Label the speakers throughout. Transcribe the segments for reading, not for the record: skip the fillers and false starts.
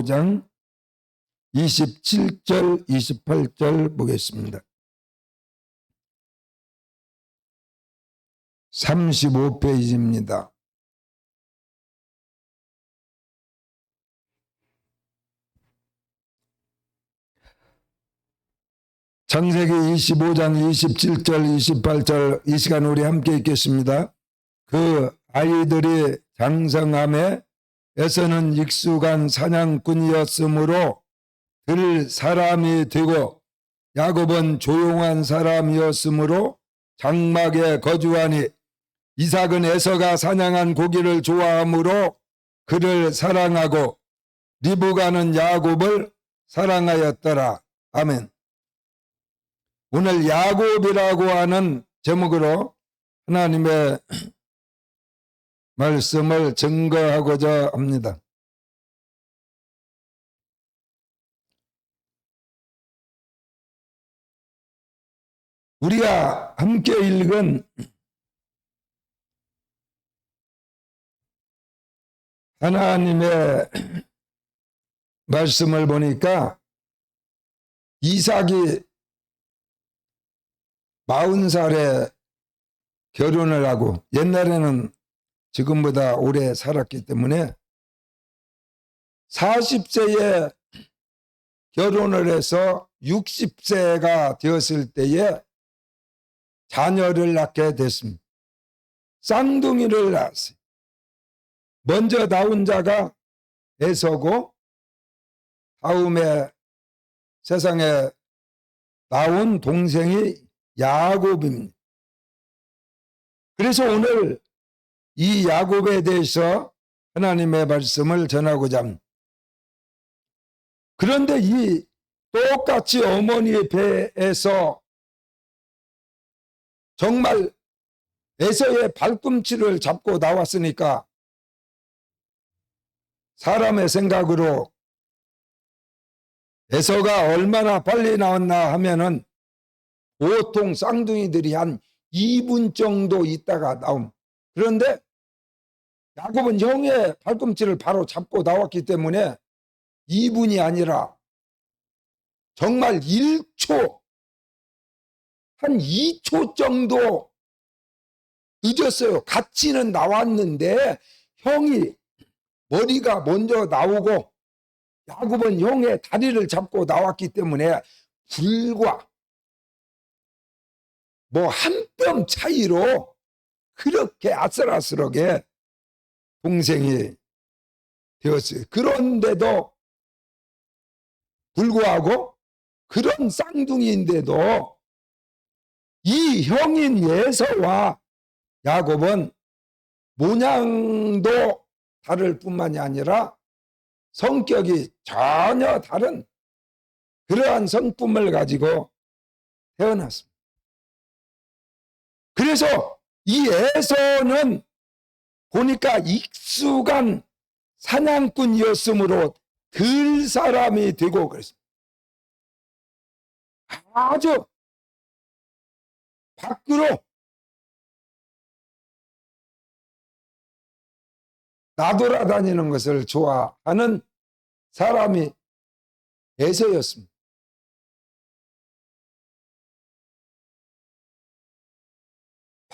Speaker 1: 25장 27절 28절 보겠습니다. 35페이지입니다. 창세기 25장 27절 28절 이 시간 우리 함께 읽겠습니다. 그 아이들이 장성함에 에서는 익숙한 사냥꾼이었으므로 들 사람이 되고 야곱은 조용한 사람이었으므로 장막에 거주하니 이삭은 에서가 사냥한 고기를 좋아하므로 그를 사랑하고 리브가는 야곱을 사랑하였더라. 아멘. 오늘 야곱이라고 하는 제목으로 하나님의 말씀을 증거하고자 합니다. 우리가 함께 읽은 하나님의 말씀을 보니까 이삭이 40살에 결혼을 하고 옛날에는 지금보다 오래 살았기 때문에 40세에 결혼을 해서 60세가 되었을 때에 자녀를 낳게 됐습니다. 쌍둥이를 낳았어요. 먼저 낳은 자가 에서고 다음에 세상에 나온 동생이 야곱입니다. 그래서 오늘 이 야곱에 대해서 하나님의 말씀을 전하고자 합니다. 그런데 이 똑같이 어머니의 배에서 정말 에서의 발꿈치를 잡고 나왔으니까 사람의 생각으로 에서가 얼마나 빨리 나왔나 하면은 보통 쌍둥이들이 한 2분 정도 있다가 나옴. 그런데 야곱은 형의 발꿈치를 바로 잡고 나왔기 때문에 2분이 아니라 정말 1초, 한 2초 정도 늦었어요. 같이는 나왔는데 형이 머리가 먼저 나오고 야곱은 형의 다리를 잡고 나왔기 때문에 불과 뭐 한 뼘 차이로 그렇게 아슬아슬하게 동생이 되었어요. 그런데도 불구하고 그런 쌍둥이인데도 이 형인 에서와 야곱은 모양도 다를 뿐만이 아니라 성격이 전혀 다른 그러한 성품을 가지고 태어났습니다. 그래서 이 에서는 보니까 익숙한 사냥꾼이었으므로 들 사람이 되고 그랬습니다. 아주 밖으로 나돌아다니는 것을 좋아하는 사람이 에서였습니다.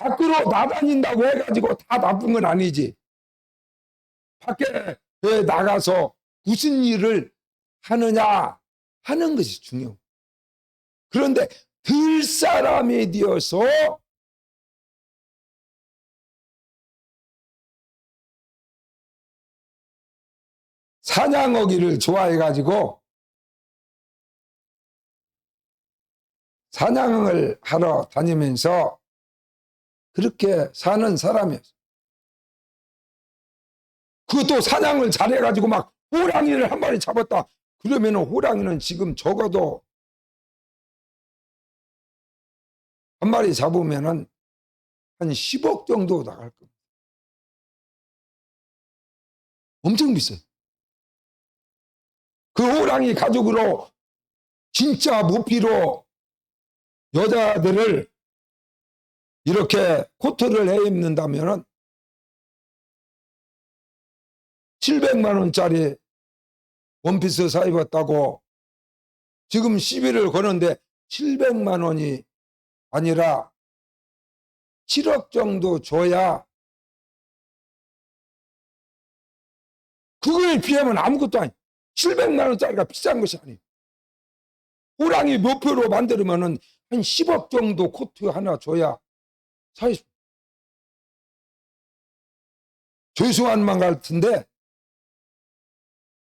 Speaker 1: 밖으로 나다닌다고 해가지고 다 나쁜 건 아니지. 밖에 나가서 무슨 일을 하느냐 하는 것이 중요해요. 그런데 들 사람이 되어서 사냥하기를 좋아해가지고 사냥을 하러 다니면서 그렇게 사는 사람이었어요. 그것도 사냥을 잘해가지고 막 호랑이를 한 마리 잡았다. 그러면 호랑이는 지금 적어도 한 마리 잡으면은 한 10억 정도 나갈 겁니다. 엄청 비싸요. 그 호랑이 가죽으로 진짜 모피로 여자들을 이렇게 코트를 해 입는다면 700만 원짜리 원피스 사 입었다고 지금 시비를 거는데 700만 원이 아니라 7억 정도 줘야 그거에 비하면 아무것도 아니. 700만 원짜리가 비싼 것이 아니에요. 호랑이 몇 표로 만들면은 한 10억 정도 코트 하나 줘야 사실 죄송한 말 같은데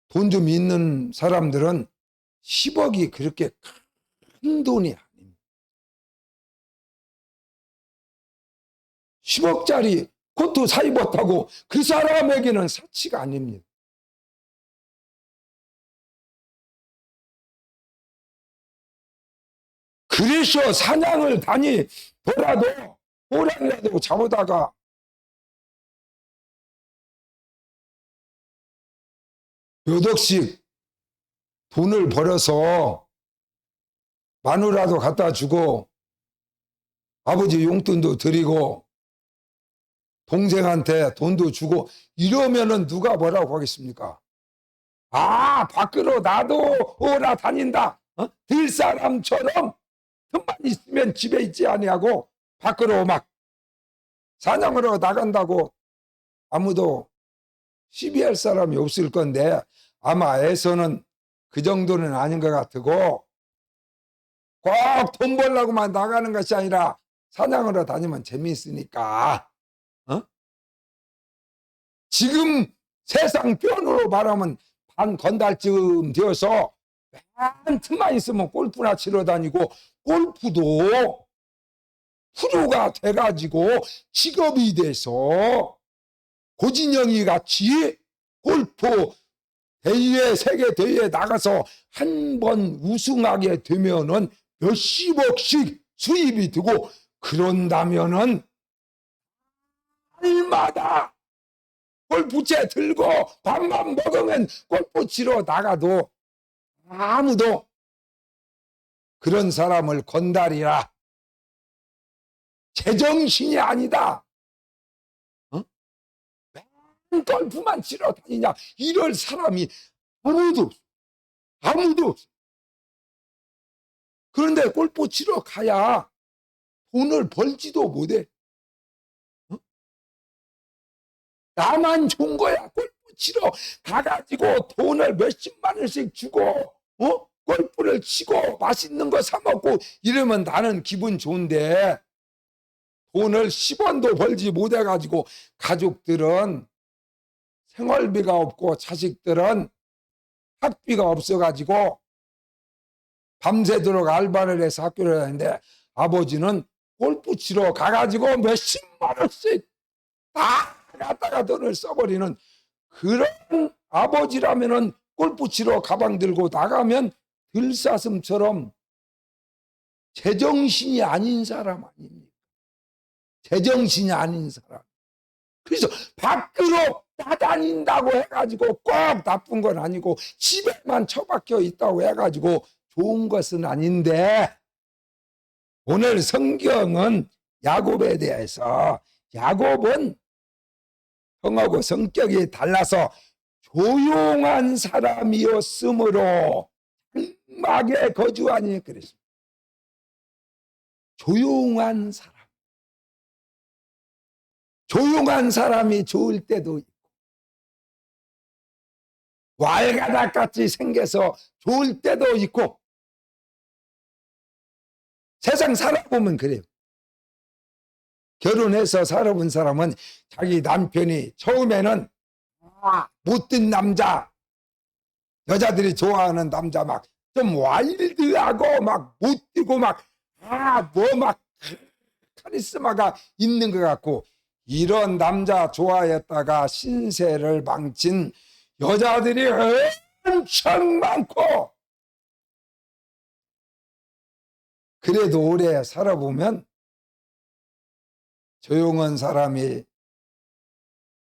Speaker 1: 돈 좀 있는 사람들은 10억이 그렇게 큰 돈이 아닙니다. 10억짜리 코트 사 입었다고 그 사람에게는 사치가 아닙니다. 그래서 사냥을 다니더라도 호랑이라도 잡아다가 몇 억씩 돈을 벌어서 마누라도 갖다 주고 아버지 용돈도 드리고 동생한테 돈도 주고 이러면은 누가 뭐라고 하겠습니까? 아, 밖으로 나도 오라 다닌다. 들사람처럼 틈만 있으면 집에 있지 아니하고 밖으로 막 사냥하러 나간다고 아무도 시비할 사람이 없을 건데 아마 애서는 그 정도는 아닌 것 같고 꼭 돈 벌려고만 나가는 것이 아니라 사냥하러 다니면 재미있으니까 지금 세상 편으로 말하면 반 건달쯤 되어서 한 틈만 있으면 골프나 치러 다니고 골프도 프로가 돼가지고 직업이 돼서 고진영이 같이 골프 대회 세계 대회에 나가서 한 번 우승하게 되면은 몇십억씩 수입이 되고 그런다면은 날마다 골프채 들고 밥만 먹으면 골프 치러 나가도 아무도 그런 사람을 건달이라 제정신이 아니다. 골프만 치러 다니냐 이럴 사람이 아무도 없어. 그런데 골프 치러 가야 돈을 벌지도 못해. 나만 좋은 거야. 골프 치러 가가지고 돈을 몇십만 원씩 주고 골프를 치고 맛있는 거 사 먹고 이러면 나는 기분 좋은데 돈을 10원도 벌지 못해가지고 가족들은 생활비가 없고 자식들은 학비가 없어가지고 밤새도록 알바를 해서 학교를 다니는데 아버지는 골프 치러 가가지고 몇십만 원씩 다 갖다가 돈을 써버리는 그런 아버지라면은 골프 치러 가방 들고 나가면 들사슴처럼 제정신이 아닌 사람 아닙니까? 제정신이 아닌 사람. 그래서 밖으로 나다닌다고 해가지고 꼭 나쁜 건 아니고 집에만 처박혀 있다고 해가지고 좋은 것은 아닌데 오늘 성경은 야곱에 대해서 야곱은 형하고 성격이 달라서 조용한 사람이었으므로 장막에 거주하니 그랬습니다. 조용한 사람. 조용한 사람이 좋을 때도 있고 왈가닥같이 생겨서 좋을 때도 있고 세상 살아보면 그래요. 결혼해서 살아본 사람은 자기 남편이 처음에는 못된 남자, 여자들이 좋아하는 남자 막 좀 와일드하고 막 못되고 막 카리스마가 있는 것 같고 이런 남자 좋아했다가 신세를 망친 여자들이 엄청 많고 그래도 오래 살아보면 조용한 사람이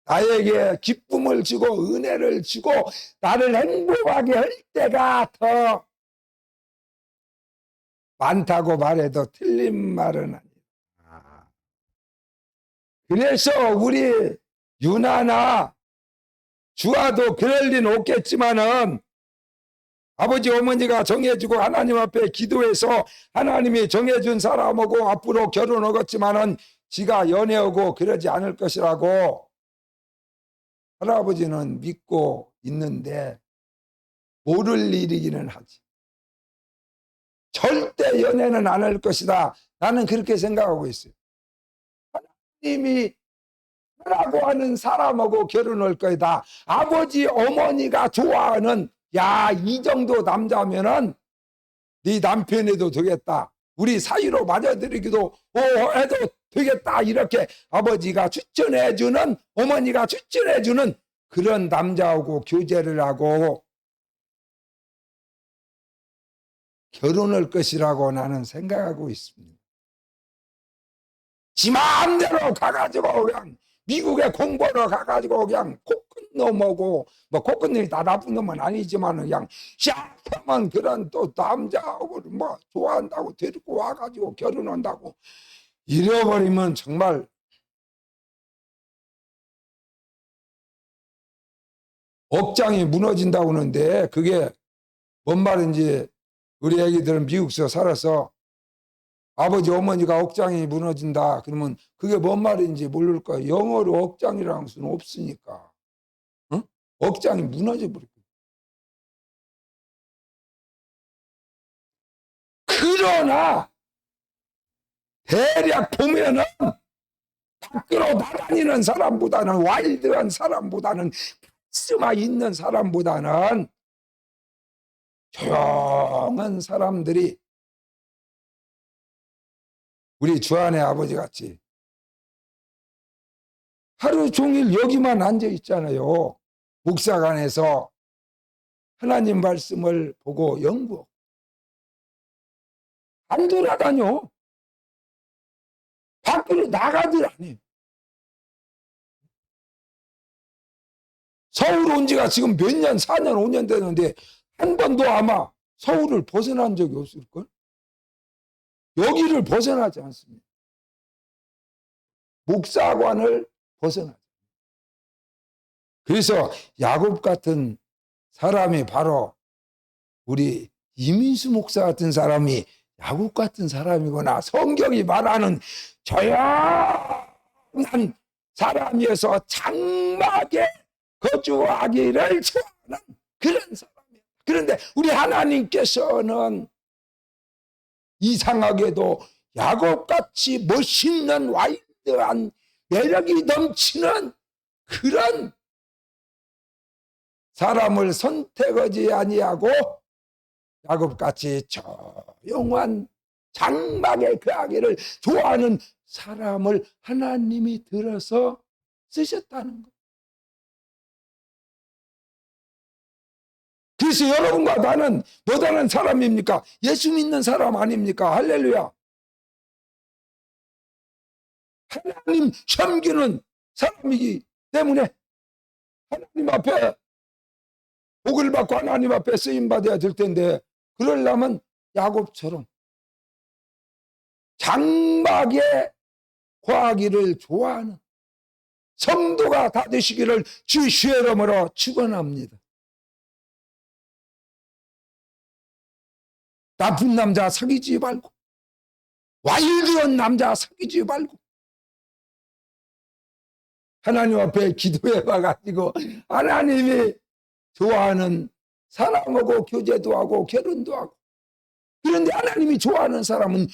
Speaker 1: 나에게 기쁨을 주고 은혜를 주고 나를 행복하게 할 때가 더 많다고 말해도 틀린 말은 아니에요. 그래서 우리 유나나 주아도 그럴 리는 없겠지만은 아버지 어머니가 정해주고 하나님 앞에 기도해서 하나님이 정해준 사람하고 앞으로 결혼하겠지만은 지가 연애하고 그러지 않을 것이라고 할아버지는 믿고 있는데 모를 일이기는 하지. 절대 연애는 안 할 것이다. 나는 그렇게 생각하고 있어요. 하나님이 하라고 하는 사람하고 결혼할 거다. 아버지 어머니가 좋아하는 야, 이 정도 남자면은 네 남편해도 되겠다. 우리 사이로 맞아들이기도 해도 되겠다. 이렇게 아버지가 추천해주는 어머니가 추천해주는 그런 남자하고 교제를 하고 결혼할 것이라고 나는 생각하고 있습니다. 지 마음대로 가가지고 그냥 미국에 공부하러 가가지고 그냥 코끝 넘어고 뭐 코끝놈이 다 나쁜 놈은 아니지만 그냥 샤프만 그런 또 남자하고 뭐 좋아한다고 데리고 와가지고 결혼한다고 잃어버리면 정말 억장이 무너진다고 하는데 그게 뭔 말인지 우리 애기들은 미국에서 살아서 아버지 어머니가 억장이 무너진다 그러면 그게 뭔 말인지 모를 거야. 영어로 억장이라는 수는 없으니까. 응? 억장이 무너져 버릴 거야. 그러나 대략 보면은 밖으로 나다니는 사람보다는 와일드한 사람보다는 카리스마 있는 사람보다는 조용한 사람들이 우리 주한의 아버지 같이 하루 종일 여기만 앉아 있잖아요. 목사관에서 하나님 말씀을 보고 연구하고 안 돌아다녀. 밖으로 나가질 않아요. 서울 온 지가 지금 몇 년, 4년, 5년 되는데 한 번도 아마 서울을 벗어난 적이 없을걸? 여기를 벗어나지 않습니다. 목사관을 벗어나지. 그래서 야곱 같은 사람이 바로 우리 이민수 목사 같은 사람이 야곱 같은 사람이구나. 성경이 말하는 조용한 사람이어서 장막에 거주하기를 좋아하는 그런 사람이에요. 그런데 우리 하나님께서는 이상하게도 야곱같이 멋있는 와일드한 매력이 넘치는 그런 사람을 선택하지 아니하고 야곱같이 조용한 장막에 거하기를 좋아하는 사람을 하나님이 들어서 쓰셨다는 것. 그래서 여러분과 나는 뭐 다른 사람입니까? 예수 믿는 사람 아닙니까? 할렐루야. 하나님 섬기는 사람이기 때문에 하나님 앞에 복을 받고 하나님 앞에 쓰임받아야 될 텐데 그러려면 야곱처럼 장막에 거하기를 좋아하는 성도가 다 되시기를 주의 이름으로 축원합니다. 나쁜 남자 사귀지 말고 와일드한 남자 사귀지 말고 하나님 앞에 기도해 봐가지고 하나님이 좋아하는 사람하고 교제도 하고 결혼도 하고 그런데 하나님이 좋아하는 사람은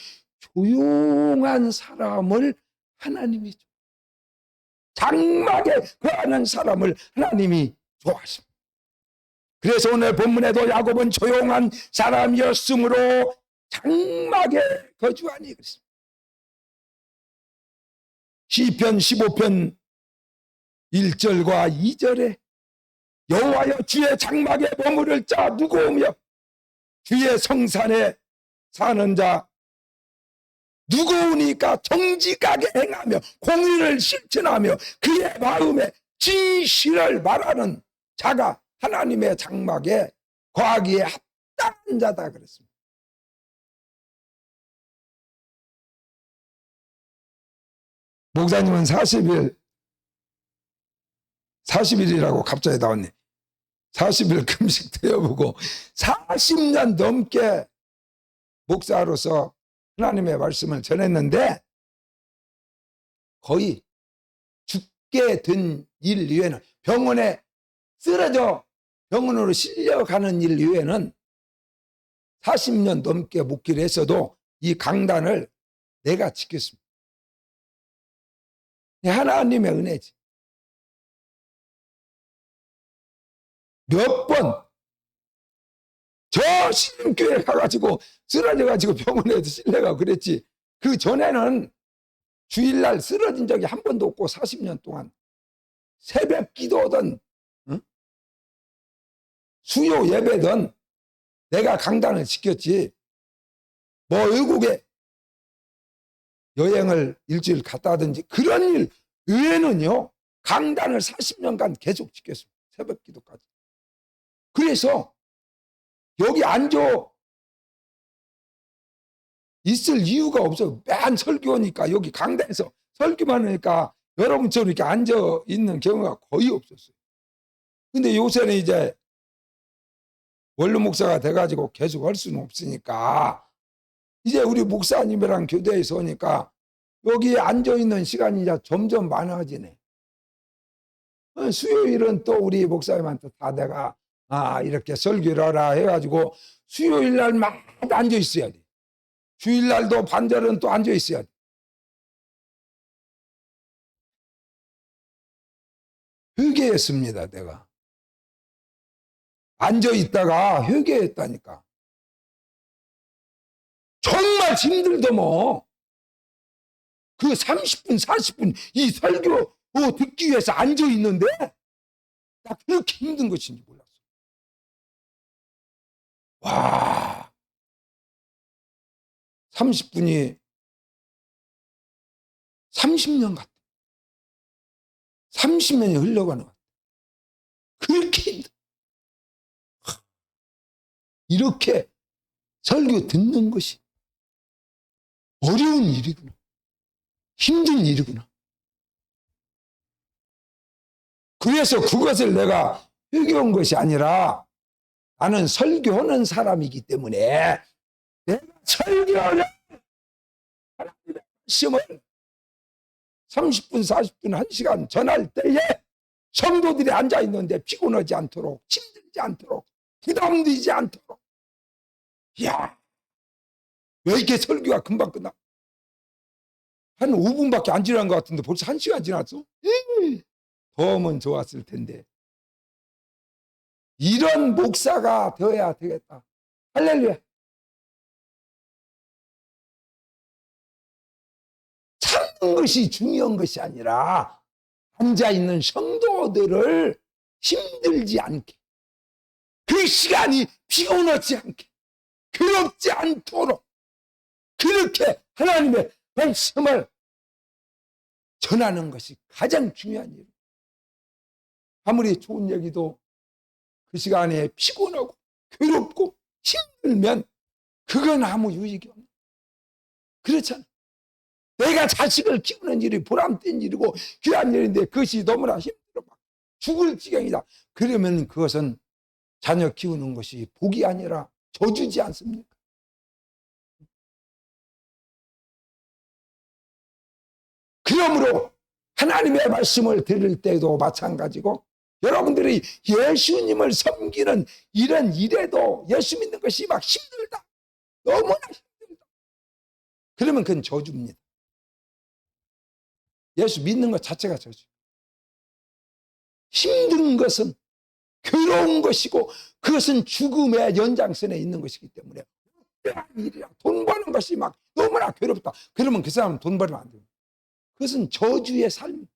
Speaker 1: 조용한 사람을 하나님이 장막에 거하는 사람을 하나님이 좋아하십니다. 그래서 오늘 본문에도 야곱은 조용한 사람이었으므로 장막에 거주하니 그랬습니다. 시편 15편 1절과 2절에 여호와여 주의 장막에 머무를 자 누구오며 주의 성산에 사는 자 누구오니까 정직하게 행하며 공의를 실천하며 그의 마음에 진실을 말하는 자가 하나님의 장막에 거하기에 합당한 자다 그랬습니다. 목사님은 40일이라고 갑자기 나왔네. 40일 금식 되어보고 40년 넘게 목사로서 하나님의 말씀을 전했는데 거의 죽게 된 일 이외에는 병원에 쓰러져 병원으로 실려가는 일 이외에는 40년 넘게 목기를 했어도 이 강단을 내가 지켰습니다. 하나님의 은혜지. 몇 번 저 신림교회 가가지고 쓰러져가지고 병원에도 실려가고 그랬지. 그 전에는 주일날 쓰러진 적이 한 번도 없고 40년 동안 새벽 기도든 수요 예배든 내가 강단을 지켰지. 뭐 외국에 여행을 일주일 갔다 하든지 그런 일 외에는요 강단을 40년간 계속 지켰습니다. 새벽 기도까지. 그래서 여기 앉아 있을 이유가 없어. 맨 설교니까 여기 강단에서 설교만 하니까 여러분처럼 이렇게 앉아 있는 경우가 거의 없었어요. 근데 요새는 이제 원로 목사가 돼가지고 계속 할 수는 없으니까 이제 우리 목사님이랑 교대에서 오니까 여기 앉아 있는 시간이 이제 점점 많아지네. 수요일은 또 우리 목사님한테 다 내가 이렇게 설교를 하라 해가지고 수요일 날마다 앉아 있어야 돼. 주일날도 반절은 또 앉아 있어야 돼. 회개했습니다, 내가. 앉아 있다가 회개했다니까. 정말 힘들더 뭐. 그 30분, 40분 이 설교 듣기 위해서 앉아 있는데 나 그렇게 힘든 것인지 몰랐어. 와, 30분이 30년 같아. 30년이 흘러가는 것 같아. 그렇게 힘들어. 이렇게 설교 듣는 것이 어려운 일이구나. 힘든 일이구나. 그래서 그것을 내가 회개한 것이 아니라 나는 설교하는 사람이기 때문에 내가 설교를 하나님의 말씀을 30분, 40분, 1시간 전할 때에 성도들이 앉아있는데 피곤하지 않도록, 힘들지 않도록, 부담되지 않도록. 이야, 왜 이렇게 설교가 금방 끝나? 한 5분밖에 안 지난 것 같은데 벌써 1시간 지났어? 더 하면 좋았을 텐데. 이런 목사가 되어야 되겠다. 할렐루야. 참는 것이 중요한 것이 아니라 앉아있는 성도들을 힘들지 않게, 그 시간이 피곤하지 않게, 괴롭지 않도록 그렇게 하나님의 말씀을 전하는 것이 가장 중요한 일이에요. 아무리 좋은 얘기도 그 시간에 피곤하고 괴롭고 힘들면 그건 아무 유익이 없는. 그렇잖아. 내가 자식을 키우는 일이 보람된 일이고 귀한 일인데 그것이 너무나 힘들어 막 죽을 지경이다. 그러면 그것은 자녀 키우는 것이 복이 아니라 저주지 않습니까? 그러므로 하나님의 말씀을 들을 때도 마찬가지고 여러분들이 예수님을 섬기는 이런 일에도 예수 믿는 것이 막 힘들다. 너무나 힘들다. 그러면 그건 저주입니다. 예수 믿는 것 자체가 저주. 힘든 것은 괴로운 것이고 그것은 죽음의 연장선에 있는 것이기 때문에 돈 버는 것이 막 너무나 괴롭다. 그러면 그 사람은 돈 벌면 안 됩니다. 그것은 저주의 삶.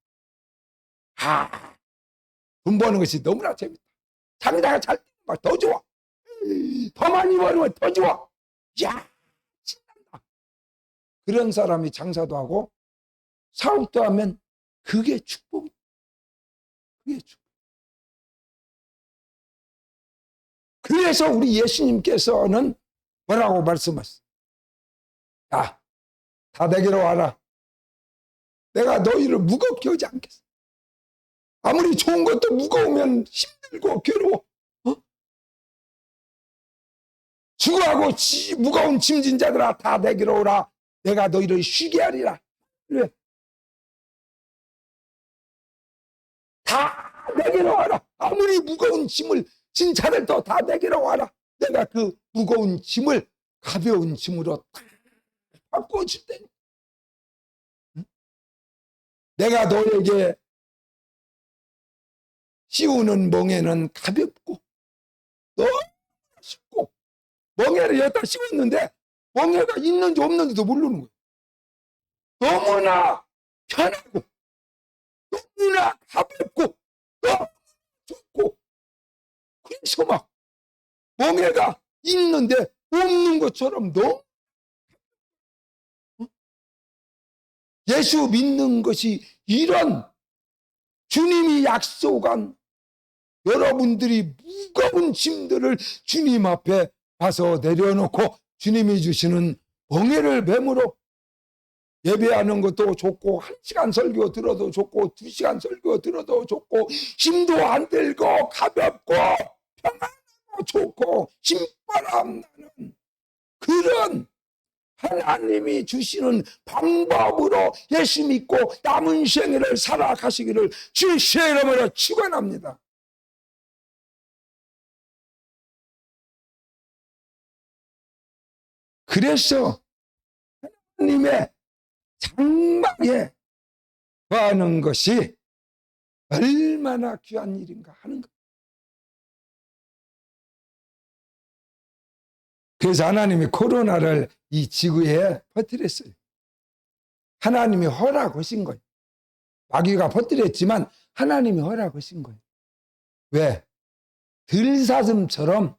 Speaker 1: 돈 버는 것이 너무나 재밌다. 장사가 잘 되면 더 좋아. 더 많이 벌면 더 좋아. 야, 신난다. 그런 사람이 장사도 하고 사업도 하면 그게 축복이야. 그게 축복. 그래서 우리 예수님께서는 뭐라고 말씀하셨어요? 야, 다 내게로 와라. 내가 너희를 무겁게 하지 않겠어. 아무리 좋은 것도 무거우면 힘들고 괴로워. 주하고 무거운 짐진 자들아 다 내게로 오라. 내가 너희를 쉬게 하리라. 왜? 다 내게로 와라. 아무리 무거운 짐을 진 자들도 다 내게로 와라. 내가 그 무거운 짐을 가벼운 짐으로 다 바꿔줄 테니. 내가 너에게 씌우는 멍에는 가볍고 너무 쉽고, 멍에를 여기다 씌웠는데 멍에가 있는지 없는지도 모르는 거예요. 너무나 편하고 너무나 가볍고 너무 좋고, 그래서 막 멍에가 있는데 없는 것처럼 너무, 예수 믿는 것이 이런 주님이 약속한, 여러분들이 무거운 짐들을 주님 앞에 가서 내려놓고 주님이 주시는 멍에를 메물어 예배하는 것도 좋고, 1시간 설교 들어도 좋고, 2시간 설교 들어도 좋고, 힘도 안 들고 가볍고 평안하고 좋고 힘바람 나는 그런 하나님이 주시는 방법으로 예수 믿고 남은 생애를 살아가시기를 주의 이름으로 축원합니다. 그래서 하나님의 장막에 거하는 것이 얼마나 귀한 일인가 하는 것. 그래서 하나님이 코로나를 이 지구에 퍼뜨렸어요. 하나님이 허락하신 거예요. 마귀가 퍼뜨렸지만 하나님이 허락하신 거예요. 왜? 들사슴처럼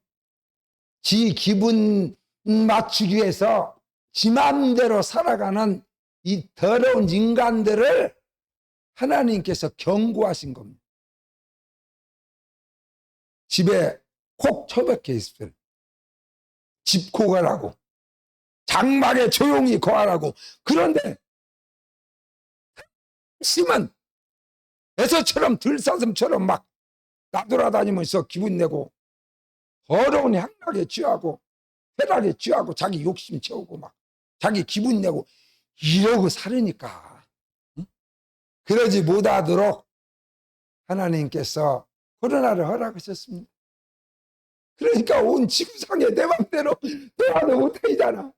Speaker 1: 지 기분 맞추기 위해서 지 맘대로 살아가는 이 더러운 인간들을 하나님께서 경고하신 겁니다. 집에 콕 처박혀 있어요. 집코 가라고, 장막에 조용히 거하라고. 그런데 심은 에서처럼 들사슴처럼 막 나돌아다니면서 기분 내고 더러운 향락에 취하고 쾌락에 취하고 자기 욕심 채우고 막 자기 기분 내고 이러고 살으니까, 응? 그러지 못하도록 하나님께서 코로나를 허락하셨습니다. 그러니까 온 지구상에 내 맘대로 대화도 못하잖아.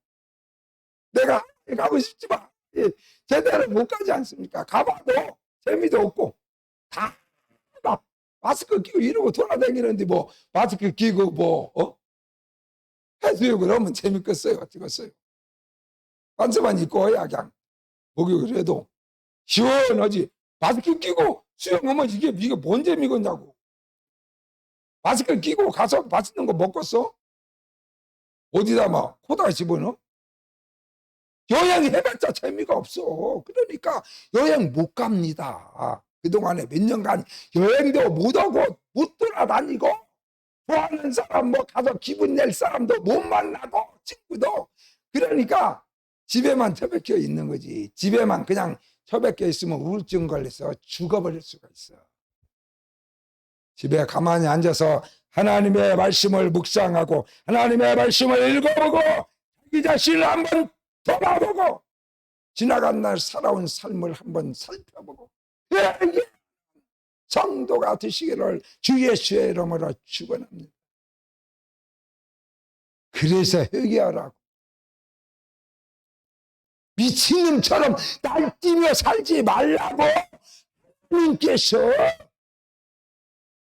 Speaker 1: 내가 가고 싶지만 제대로 못 가지 않습니까? 가봐도 재미도 없고 다 막 마스크 끼고 이러고 돌아다니는데 뭐 마스크 끼고 뭐 해수욕을 하면 재밌겠어요? 찍었어요. 반스만 입고 해야 그냥 목욕을 해도 시원하지. 마스크 끼고 수영하면 이게 뭔 재미겠냐고. 마스크 끼고 가서 맛있는 거 먹겠어? 어디다 막 코다가 집어넣어? 여행 해봤자 재미가 없어. 그러니까 여행 못 갑니다. 그동안에 몇 년간 여행도 못 오고 못 돌아다니고, 좋아하는 사람 뭐 가서 기분 낼 사람도 못 만나고 친구도. 그러니까 집에만 처박혀 있는 거지. 집에만 그냥 처박혀 있으면 우울증 걸려서 죽어버릴 수가 있어. 집에 가만히 앉아서 하나님의 말씀을 묵상하고 하나님의 말씀을 읽어보고 자기 자신을 한번 돌아보고 지나간 날 살아온 삶을 한번 살펴보고 성도가 되시기를 주 예수의 이름으로 축원합니다. 그래서 회개하라고. 미친놈처럼 날뛰며 살지 말라고 하나님께서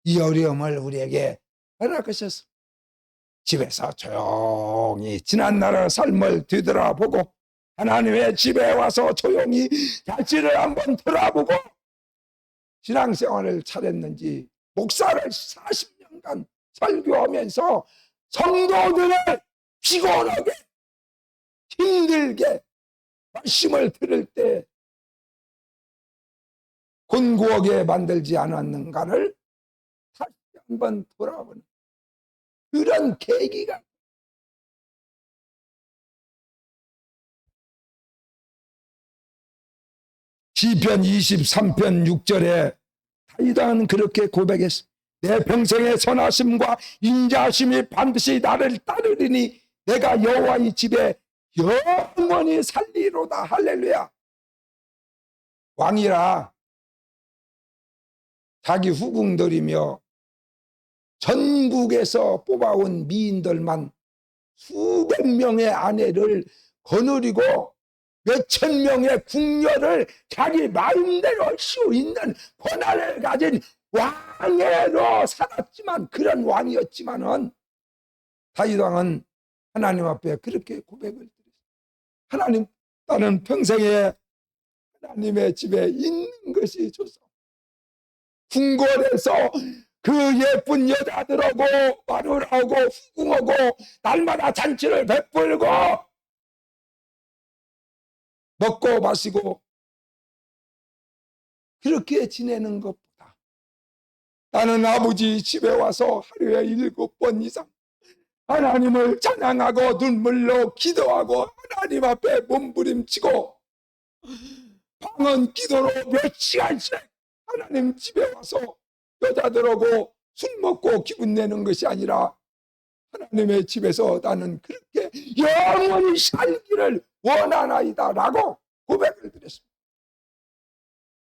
Speaker 1: 이 어려움을 우리에게 허락하셔서 집에서 조용히 지난날의 삶을 뒤돌아보고 하나님의 집에 와서 조용히 자신을 한번 돌아보고 신앙생활을 잘했는지, 목사를 40년간 설교하면서 성도들을 피곤하게 힘들게 말씀을 들을 때 곤고하게 만들지 않았는가를 다시 한번 돌아보는 그런 계기가. 시편 23편 6절에 다윗은 그렇게 고백했습니다. 내 평생의 선하심과 인자하심이 반드시 나를 따르리니 내가 여호와의 집에 영원히 살리로다. 할렐루야. 왕이라 자기 후궁들이며 전국에서 뽑아온 미인들만 수백 명의 아내를 거느리고 몇천 명의 궁녀를 자기 마음대로 할 수 있는 권한을 가진 왕으로 살았지만, 그런 왕이었지만은 다윗 왕은 하나님 앞에 그렇게 고백을 드렸어요. 하나님, 나는 평생에 하나님의 집에 있는 것이 좋소. 궁궐에서 그 예쁜 여자들하고 마누라하고 후궁하고 날마다 잔치를 베풀고 먹고 마시고 그렇게 지내는 것보다 나는 아버지 집에 와서 하루에 7번 이상 하나님을 찬양하고 눈물로 기도하고 하나님 앞에 몸부림치고 방언 기도로 몇 시간씩 하나님 집에 와서 여자들하고 술 먹고 기분 내는 것이 아니라 하나님의 집에서 나는 그렇게 영원히 살기를 원하나이다 라고 고백을 드렸습니다.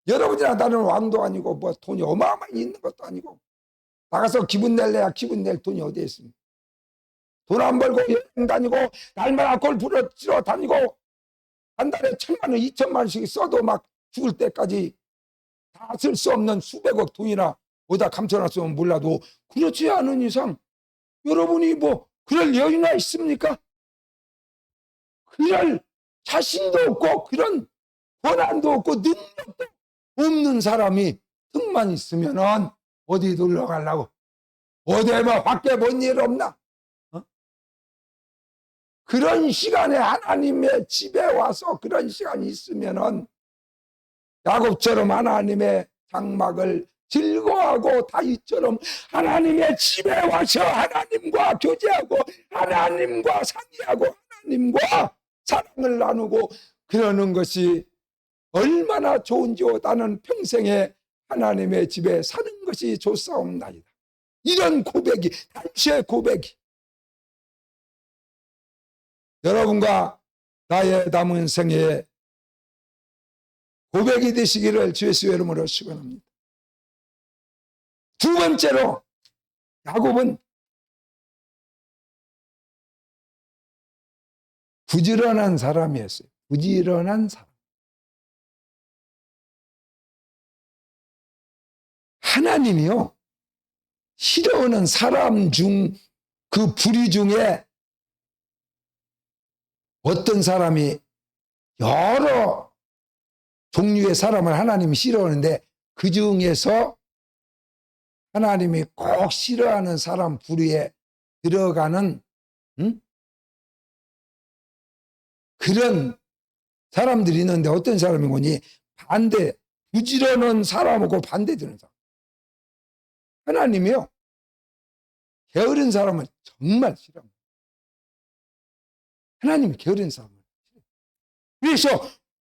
Speaker 1: 여러분이나 나는 왕도 아니고 뭐 돈이 어마어마히 있는 것도 아니고 나가서 기분 낼래야 기분 낼 돈이 어디에 있습니까? 돈 안 벌고 여행 다니고 날마다 골프를 치러 다니고 한 달에 1,000만 원, 2,000만 원씩 써도 막 죽을 때까지 다 쓸 수 없는 수백억 돈이나 어디다 감춰놨으면 몰라도 그렇지 않은 이상 여러분이 뭐 그럴 여유나 있습니까? 그럴 자신도 없고 그런 권한도 없고 능력도 없는 사람이 틈만 있으면은 어디 놀러 가려고 어디에 뭐 밖에 뭔 일 없나? 그런 시간에 하나님의 집에 와서 그런 시간이 있으면은 야곱처럼 하나님의 장막을 즐거워하고 다윗처럼 하나님의 집에 와서 하나님과 교제하고 하나님과 상의하고 하나님과 사랑을 나누고 그러는 것이 얼마나 좋은지요. 나는 평생에 하나님의 집에 사는 것이 좋사옵나이다. 이런 고백이, 단체의 고백이 여러분과 나의 남은 생에 고백이 되시기를 주 예수의 이름으로 축원합니다. 두 번째로 야곱은 부지런한 사람이었어요. 부지런한 사람. 하나님이요, 싫어하는 사람 중 그 부류 중에 어떤 사람이 여러 종류의 사람을 하나님이 싫어하는데 그 중에서 하나님이 꼭 싫어하는 사람 부류에 들어가는 그런 사람들이 있는데 어떤 사람이고니 반대, 부지런한 사람하고 반대되는 사람. 하나님이요, 게으른 사람은 정말 싫어합니다. 하나님이 게으른 사람을 싫어해요. 그래서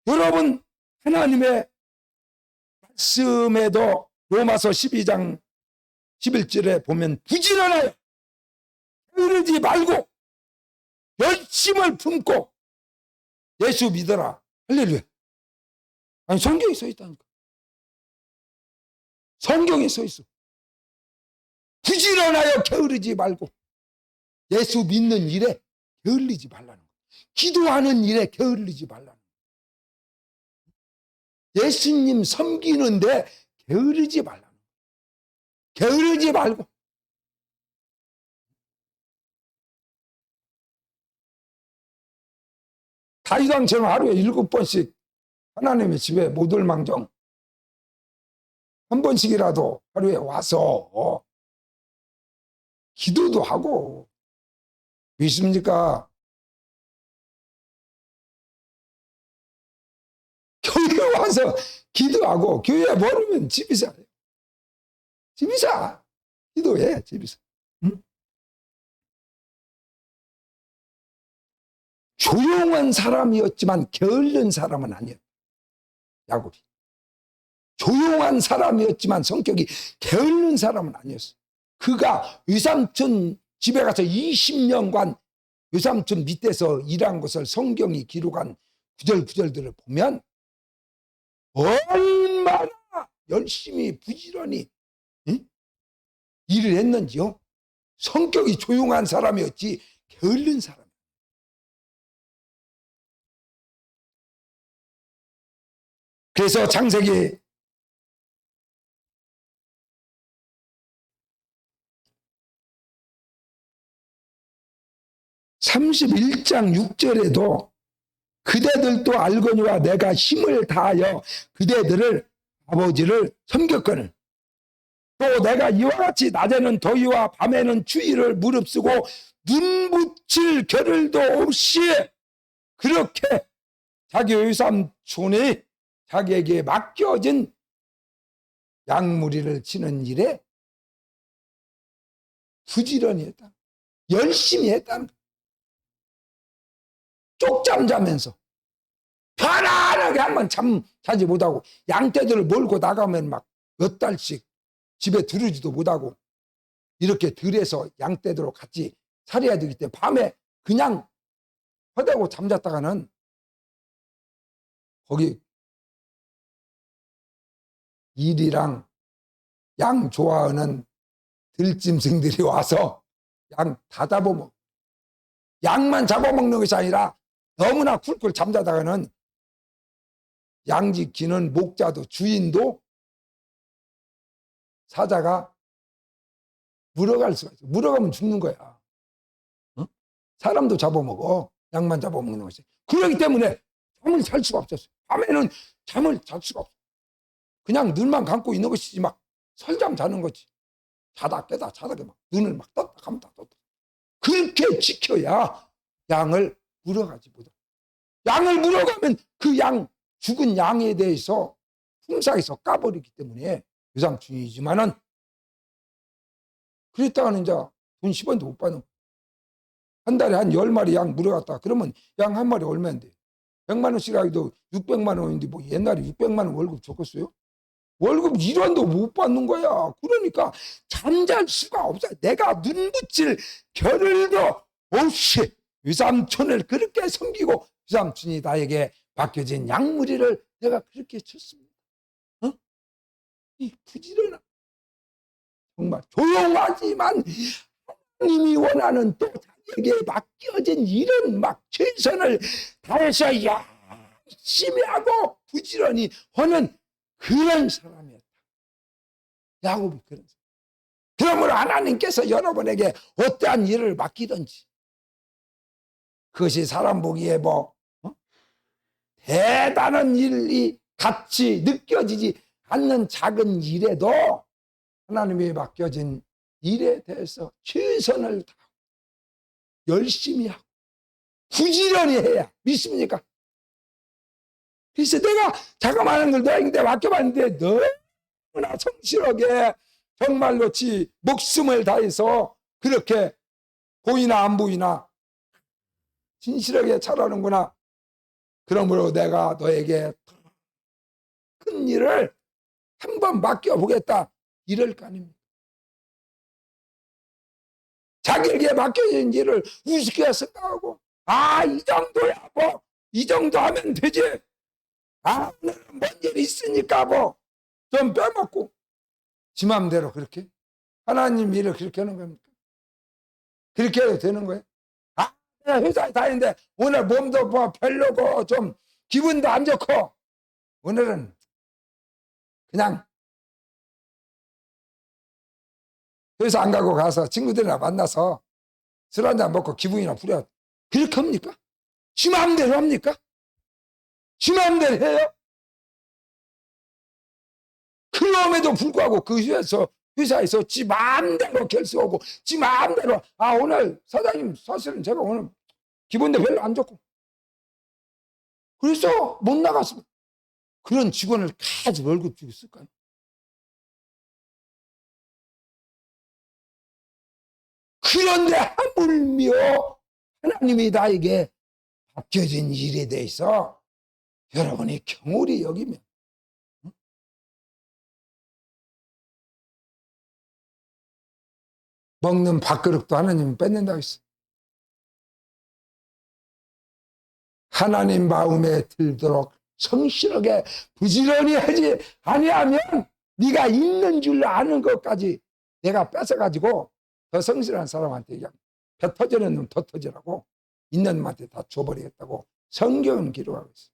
Speaker 1: 여러분 하나님의 말씀에도 로마서 12장 11절에 보면 부지런하여 게으르지 말고 열심을 품고 예수 믿어라. 할렐루야. 아니 성경에 써 있다니까. 성경에 써 있어. 부지런하여 게으르지 말고 예수 믿는 일에 게을리지 말라는 거예요. 기도하는 일에 게을리지 말라는 거예요. 예수님 섬기는데 게으르지 말라는 거예요. 게으르지 말고. 다윗왕처럼 하루에 7번씩 하나님의 집에 못 올 망정 한 번씩이라도 하루에 와서 기도도 하고 믿습니까? 교회 와서 기도하고 교회 모르면 집이사 해요. 집이사 기도해. 집이사. 응? 조용한 사람이었지만 게으른 사람은 아니에요. 야곱이 조용한 사람이었지만 성격이 게으른 사람은 아니었어요. 그가 외삼촌 집에 가서 20년간 외삼촌 밑에서 일한 것을 성경이 기록한 구절구절들을 보면 얼마나 열심히 부지런히 일을 했는지요. 성격이 조용한 사람이었지 게을른 사람. 그래서 창세기 31장 6절에도 그대들도 알거니와 내가 힘을 다하여 그대들을 아버지를 섬겼거늘 또 내가 이와 같이 낮에는 더위와 밤에는 추위를 무릅쓰고 눈 붙일 겨를도 없이 그렇게 자기 외삼촌이 자기에게 맡겨진 양무리를 치는 일에 부지런히 했다. 열심히 했다는 거야. 쪽잠 자면서 편안하게 한번 잠 자지 못하고 양떼들을 몰고 나가면 막 몇 달씩 집에 들으지도 못하고 이렇게 들에서 양떼들하고 같이 살아야 되기 때문에 밤에 그냥 허대고 잠잤다가는 거기 일이랑 양 좋아하는 들짐승들이 와서 양 다 잡아먹어. 양만 잡아먹는 것이 아니라 너무나 쿨쿨 잠자다가는 양 지키는 목자도 주인도 사자가 물어갈 수가 있어. 물어가면 죽는 거야. 어? 사람도 잡아먹어. 양만 잡아먹는 것이. 그렇기 때문에 잠을 잘 수가 없었어요. 밤에는 잠을 잘 수가 없어. 그냥 눈만 감고 있는 것이지 막 설잠 자는 거지. 자다 깨다 자다 깨다 눈을 막 떴다 감다 떴다. 그렇게 지켜야 양을 물어가지 못해. 양을 물어가면 그 양 죽은 양에 대해서 품삯에서 까버리기 때문에 유상충이지만은 그랬다가는 이제 돈 10원도 못 받는. 한 달에 한 10마리 양 물어갔다. 그러면 양 한 마리 얼마인데? 100만 원씩 하기도 600만 원인데 뭐 옛날에 600만 원 월급 줬겠어요? 월급 1원도 못 받는 거야. 그러니까 잠잘 수가 없어. 내가 눈 붙일 겨를도 없이 유삼촌을 그렇게 섬기고 유삼촌이 나에게 맡겨진 양무리를 내가 그렇게 쳤습니다. 어? 이 부지런한 정말 조용하지만 하나님이 원하는 또 자기에게 맡겨진 일은 막 최선을 다해서 열심히 하고 부지런히 하는 그런 사람이었다. 야곱이 그런 사람. 그러므로 하나님께서 여러분에게 어떠한 일을 맡기든지 그것이 사람 보기에 뭐 대단한 일이 같이 느껴지지 않는 작은 일에도 하나님이 맡겨진 일에 대해서 최선을 다하고 열심히 하고 부지런히 해야 믿습니까? 그래서 내가 자그마한 걸 너에게 맡겨봤는데 너무나 성실하게 정말로치 목숨을 다해서 그렇게 보이나 안 보이나 진실하게 잘하는구나. 그러므로 내가 너에게 큰 일을 한번 맡겨보겠다. 이럴 거 아닙니까? 자기에게 맡겨진 일을 우습게 생각하고 이 정도야 뭐 이 정도 하면 되지. 오늘은 뭔 일이 있으니까 뭐 좀 빼먹고 지 맘대로 그렇게 하나님 일을 그렇게 하는 겁니까? 그렇게 해도 되는 거예요? 내가 회사에 다니는데 오늘 몸도 뭐 별로고 좀 기분도 안 좋고 오늘은 그냥 회사 안 가고 가서 친구들이나 만나서 술 한잔 먹고 기분이나 풀어. 그렇게 합니까? 지 마음대로 합니까? 지 마음대로 해요? 그럼에도 불구하고 그 회사에서 지 마음대로 결석하고 지 마음대로 오늘 사장님 사실은 제가 오늘 기분도 별로 안 좋고 그래서 못 나갔습니다. 그런 직원을 가지 월급 주고 쓸까요? 그런데 하물며 하나님이 나에게 맡겨진 일에 대해서 여러분이 경홀히 여기면 먹는 밥그릇도 하나님은 뺏는다고 했어. 하나님 마음에 들도록 성실하게 부지런히 하지 아니하면 네가 있는 줄 아는 것까지 내가 뺏어가지고 더 성실한 사람한테 그냥 배 터지는 놈 더 터지라고 있는 놈한테 다 줘버리겠다고 성경은 기록하고 있어요.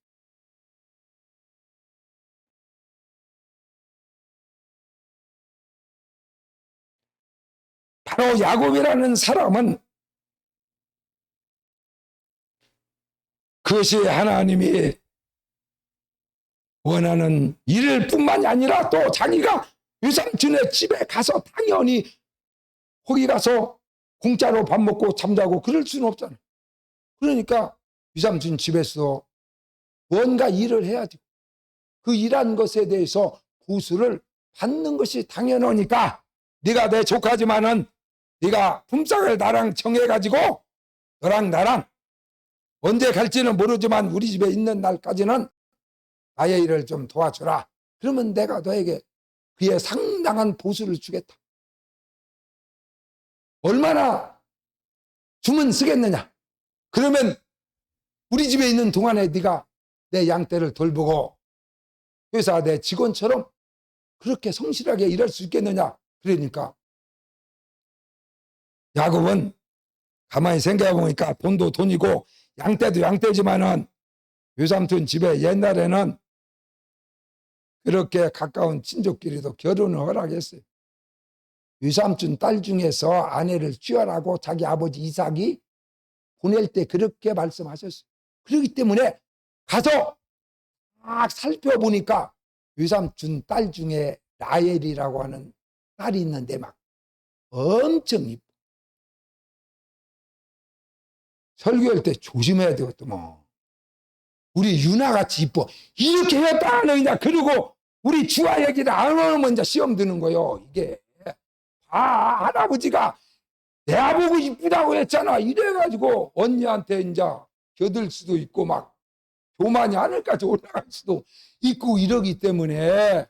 Speaker 1: 바로 야곱이라는 사람은 그것이 하나님이 원하는 일 뿐만이 아니라 또 자기가 유삼촌의 집에 가서 당연히 거기 가서 공짜로 밥 먹고 잠자고 그럴 수는 없잖아요. 그러니까 유삼촌 집에서 뭔가 일을 해야지. 그 일한 것에 대해서 보수를 받는 것이 당연하니까 네가 내 조카지만은 네가 품삯을 나랑 정해가지고 너랑 나랑 언제 갈지는 모르지만 우리 집에 있는 날까지는 나의 일을 좀 도와주라. 그러면 내가 너에게 그에 상당한 보수를 주겠다. 얼마나 주면 쓰겠느냐. 그러면 우리 집에 있는 동안에 네가 내 양떼를 돌보고 회사 내 직원처럼 그렇게 성실하게 일할 수 있겠느냐. 그러니까 야곱은 가만히 생각해 보니까 돈도 돈이고 양떼도 양떼지만은 유삼촌 집에 옛날에는 그렇게 가까운 친족끼리도 결혼을 허락했어요. 유삼촌 딸 중에서 아내를 취하라고 자기 아버지 이삭이 보낼 때 그렇게 말씀하셨어요. 그렇기 때문에 가서 막 살펴보니까 유삼촌 딸 중에 라헬이라고 하는 딸이 있는데 막 엄청 이뻐. 설교할 때 조심해야 되겠더만. 우리 유나같이 이뻐. 이렇게 했다 안 하냐. 그리고 우리 주아 얘기를 안 하면 이제 시험 드는 거요. 이게. 할아버지가 내보고 이쁘다고 했잖아. 이래가지고 언니한테 이제 겨들 수도 있고 막 교만이 하늘까지 올라갈 수도 있고 이러기 때문에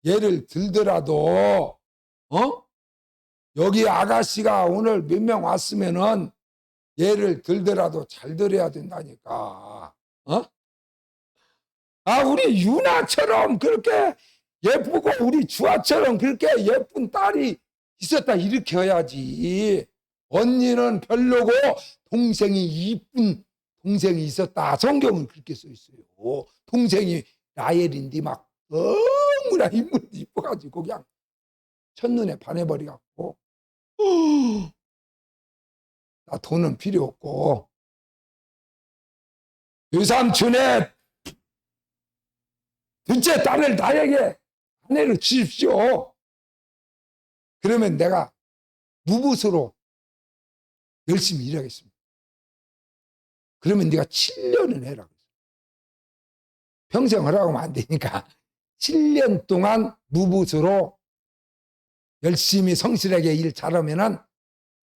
Speaker 1: 예를 들더라도 여기 아가씨가 오늘 몇 명 왔으면은 예를 들더라도 잘 들어야 된다니까. 우리 유나처럼 그렇게 예쁘고 우리 주아처럼 그렇게 예쁜 딸이 있었다 이렇게 해야지. 언니는 별로고 동생이 이쁜 동생이 있었다. 성경은 그렇게 써 있어요. 동생이 라헬인데 막 너무나 이뻐가지고 그냥 첫눈에 반해버려갖고 나 돈은 필요 없고 유삼촌의 둘째 딸을 나에게 아내를 주십시오. 그러면 내가 무붓으로 열심히 일하겠습니다. 그러면 네가 7년은 해라. 평생 하라고 하면 안 되니까 7년 동안 무붓으로 열심히 성실하게 일 잘하면은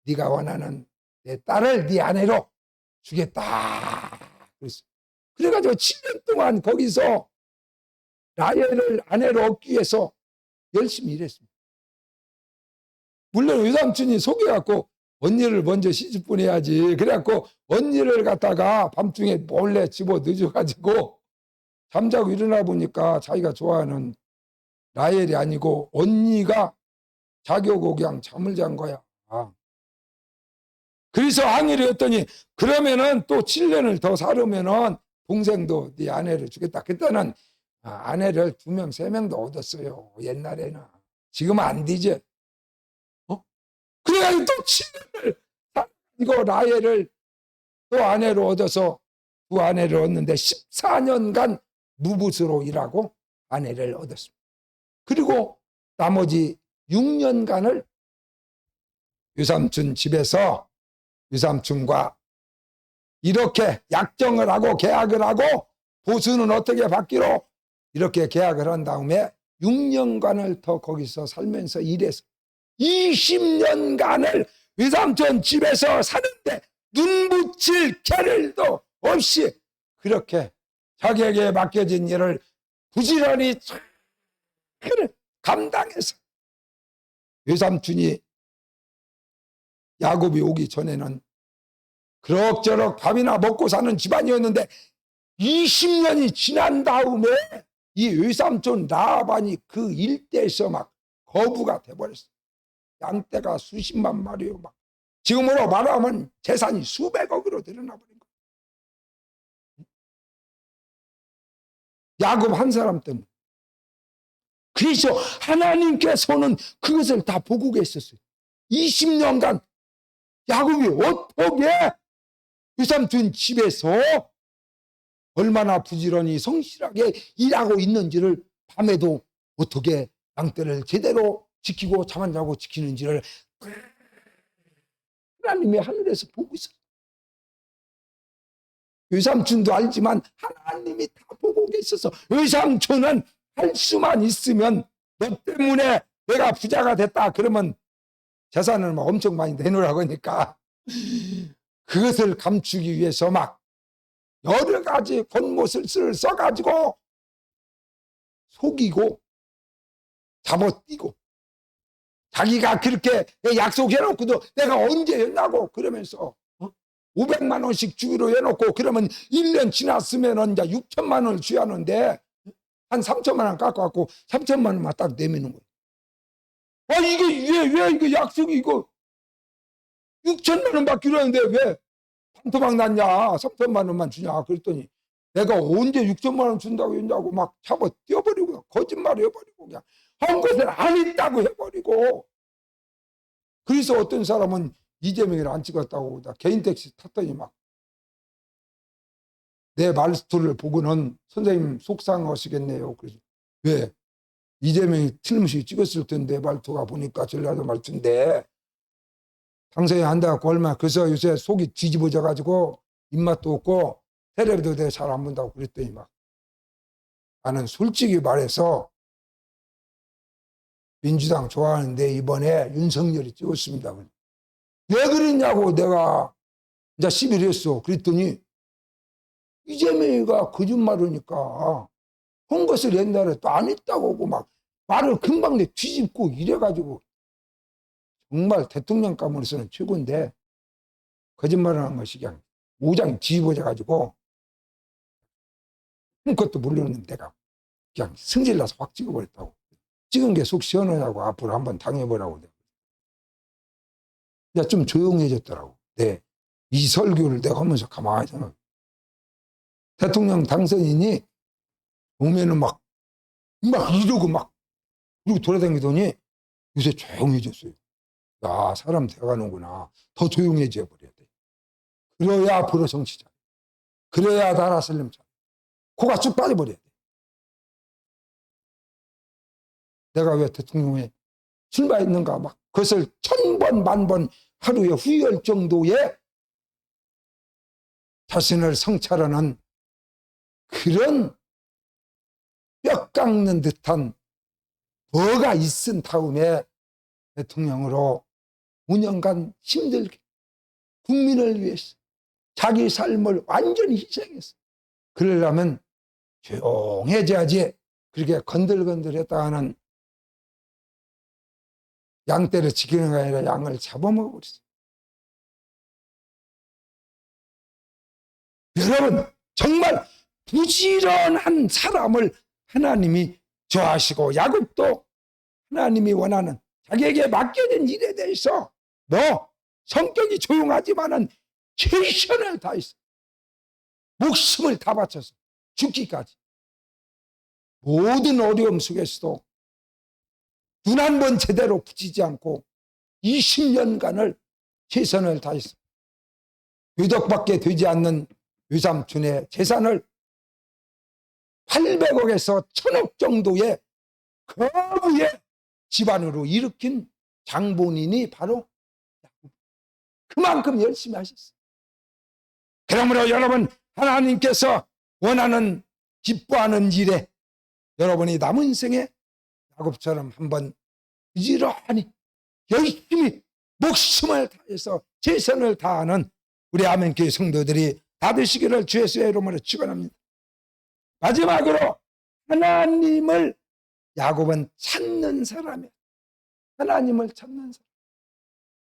Speaker 1: 네가 원하는 내 딸을 네 아내로 주겠다. 그랬어. 그래가지고 7년 동안 거기서 라헬을 아내로 얻기 위해서 열심히 일했습니다. 물론 유삼촌이 속여갖고 언니를 먼저 시집 보내야지. 그래갖고 언니를 갖다가 밤중에 몰래 집어 늦어가지고 잠자고 일어나 보니까 자기가 좋아하는 라헬이 아니고 언니가 자기하고 그냥 잠을 잔 거야. 그래서 항의를 했더니 그러면은 또 7년을 더 살으면은 동생도 네 아내를 주겠다. 그때는 아내를 2명, 3명도 얻었어요. 옛날에는. 지금은 안 되지. 그래가지고 또 7년을 이거 라헬을 또 아내로 얻어서 두 아내를 얻는데 14년간 무붓으로 일하고 아내를 얻었습니다. 그리고 나머지 6년간을 유삼촌 집에서 유삼촌과 이렇게 약정을 하고 계약을 하고 보수는 어떻게 받기로 이렇게 계약을 한 다음에 6년간을 더 거기서 살면서 일해서 20년간을 유삼촌 집에서 사는데 눈 붙일 겨를도 없이 그렇게 자기에게 맡겨진 일을 부지런히 잘 감당해서 유삼촌이 야곱이 오기 전에는 그럭저럭 밥이나 먹고 사는 집안이었는데 20년이 지난 다음에 이 외삼촌 라반이 그 일대에서 막 거부가 돼버렸어. 양떼가 수십만 마리요. 막 지금으로 말하면 재산이 수백억으로 늘어나 버린 거야. 야곱 한 사람 때문에. 그래서 하나님께서는 그것을 다 보고 계셨어요. 20년간 야곱이 어떻게 외삼촌 집에서 얼마나 부지런히 성실하게 일하고 있는지를, 밤에도 어떻게 양떼를 제대로 지키고 잠 안 자고 지키는지를 하나님이 하늘에서 보고 있어요. 외삼촌도 알지만 하나님이 다 보고 계셔서, 외삼촌은 할 수만 있으면 너 때문에 내가 부자가 됐다 그러면 재산을 막 엄청 많이 내놓으라고 하니까 그것을 감추기 위해서 막 여러 가지 권모술수를 써가지고 속이고 잡아뛰고, 자기가 그렇게 약속해놓고도 내가 언제 했냐고 그러면서 500만 원씩 주기로 해놓고, 그러면 1년 지났으면 이제 6천만 원을 줘야 하는데 한 3천만 원 깎아갖고 3천만 원만 딱 내미는 거예요. 이게 왜 이거 약속이 이거 6천만 원 받기로 했는데 왜 반토막 났냐, 3천만 원만 주냐 그랬더니 내가 언제 6천만 원 준다고 했냐고 막 잡아 뛰어버리고 거짓말을 해버리고 그냥 한 것을 안 했다고 해버리고. 그래서 어떤 사람은 이재명을 안 찍었다고 개인 택시 탔더니 막 내 말투를 보고는 선생님 속상하시겠네요. 그래서 왜? 이재명이 틀림없이 찍었을 텐데 말투가 보니까 전라도 말투인데 당선이 안 돼갖고 얼마, 그래서 요새 속이 뒤집어져 가지고 입맛도 없고 테레비도 내가 잘 안 본다고 그랬더니 막 나는 솔직히 말해서 민주당 좋아하는데 이번에 윤석열이 찍었습니다. 왜 그랬냐고 내가 이제 시비를 했어. 그랬더니 이재명이가 거짓말하니까 한 것을 옛날에 또 안 했다고 하고 막 말을 금방 내 뒤집고 이래가지고 정말 대통령 감으로서는 최고인데 거짓말을 한 것이 그냥 오장 뒤집어져가지고 그것도 모르는 내가 그냥 승질나서 확 찍어버렸다고. 찍은 게 속 시원하냐고 앞으로 한번 당해보라고. 내가 좀 조용해졌더라고. 네. 이 설교를 내가 하면서 가만히 생각해. 대통령 당선인이 오면은 막 이러고 돌아다니더니 요새 조용해졌어요. 야, 사람 돼가는구나. 더 조용해져 버려야 돼. 그래야 앞으로 정치자. 그래야 나라 살림자. 코가 쭉 빠져버려야 돼. 내가 왜 대통령에 출마했는가 막 그것을 1000번 만번 하루에 후회할 정도의 자신을 성찰하는 그런 뼈 깎는 듯한 뭐가 있은 다음에 대통령으로 5년간 힘들게 국민을 위해서 자기 삶을 완전히 희생했어. 그러려면 조용해져야지. 그렇게 건들건들했다 하는 양떼를 지키는 게 아니라 양을 잡아먹어버렸어. 여러분, 정말 부지런한 사람을 하나님이 좋아하시고, 야곱도 하나님이 원하는 자기에게 맡겨진 일에 대해서 너 성격이 조용하지만은 최선을 다했어. 목숨을 다 바쳐서 죽기까지. 모든 어려움 속에서도 눈 한 번 제대로 붙이지 않고 20년간을 최선을 다했어. 유덕밖에 되지 않는 외삼촌의 재산을 800억에서 1000억 정도의 거부의 집안으로 일으킨 장본인이 바로 그만큼 열심히 하셨어요. 그러므로 여러분, 하나님께서 원하는 기뻐하는 일에 여러분이 남은 생에 야곱처럼 한번 부지런히 열심히 목숨을 다해서 최선을 다하는 우리 아멘교회 성도들이 다 되시기를 주의 이름으로 축원합니다. 마지막으로 하나님을 야곱은 찾는 사람이에요. 하나님을 찾는 사람.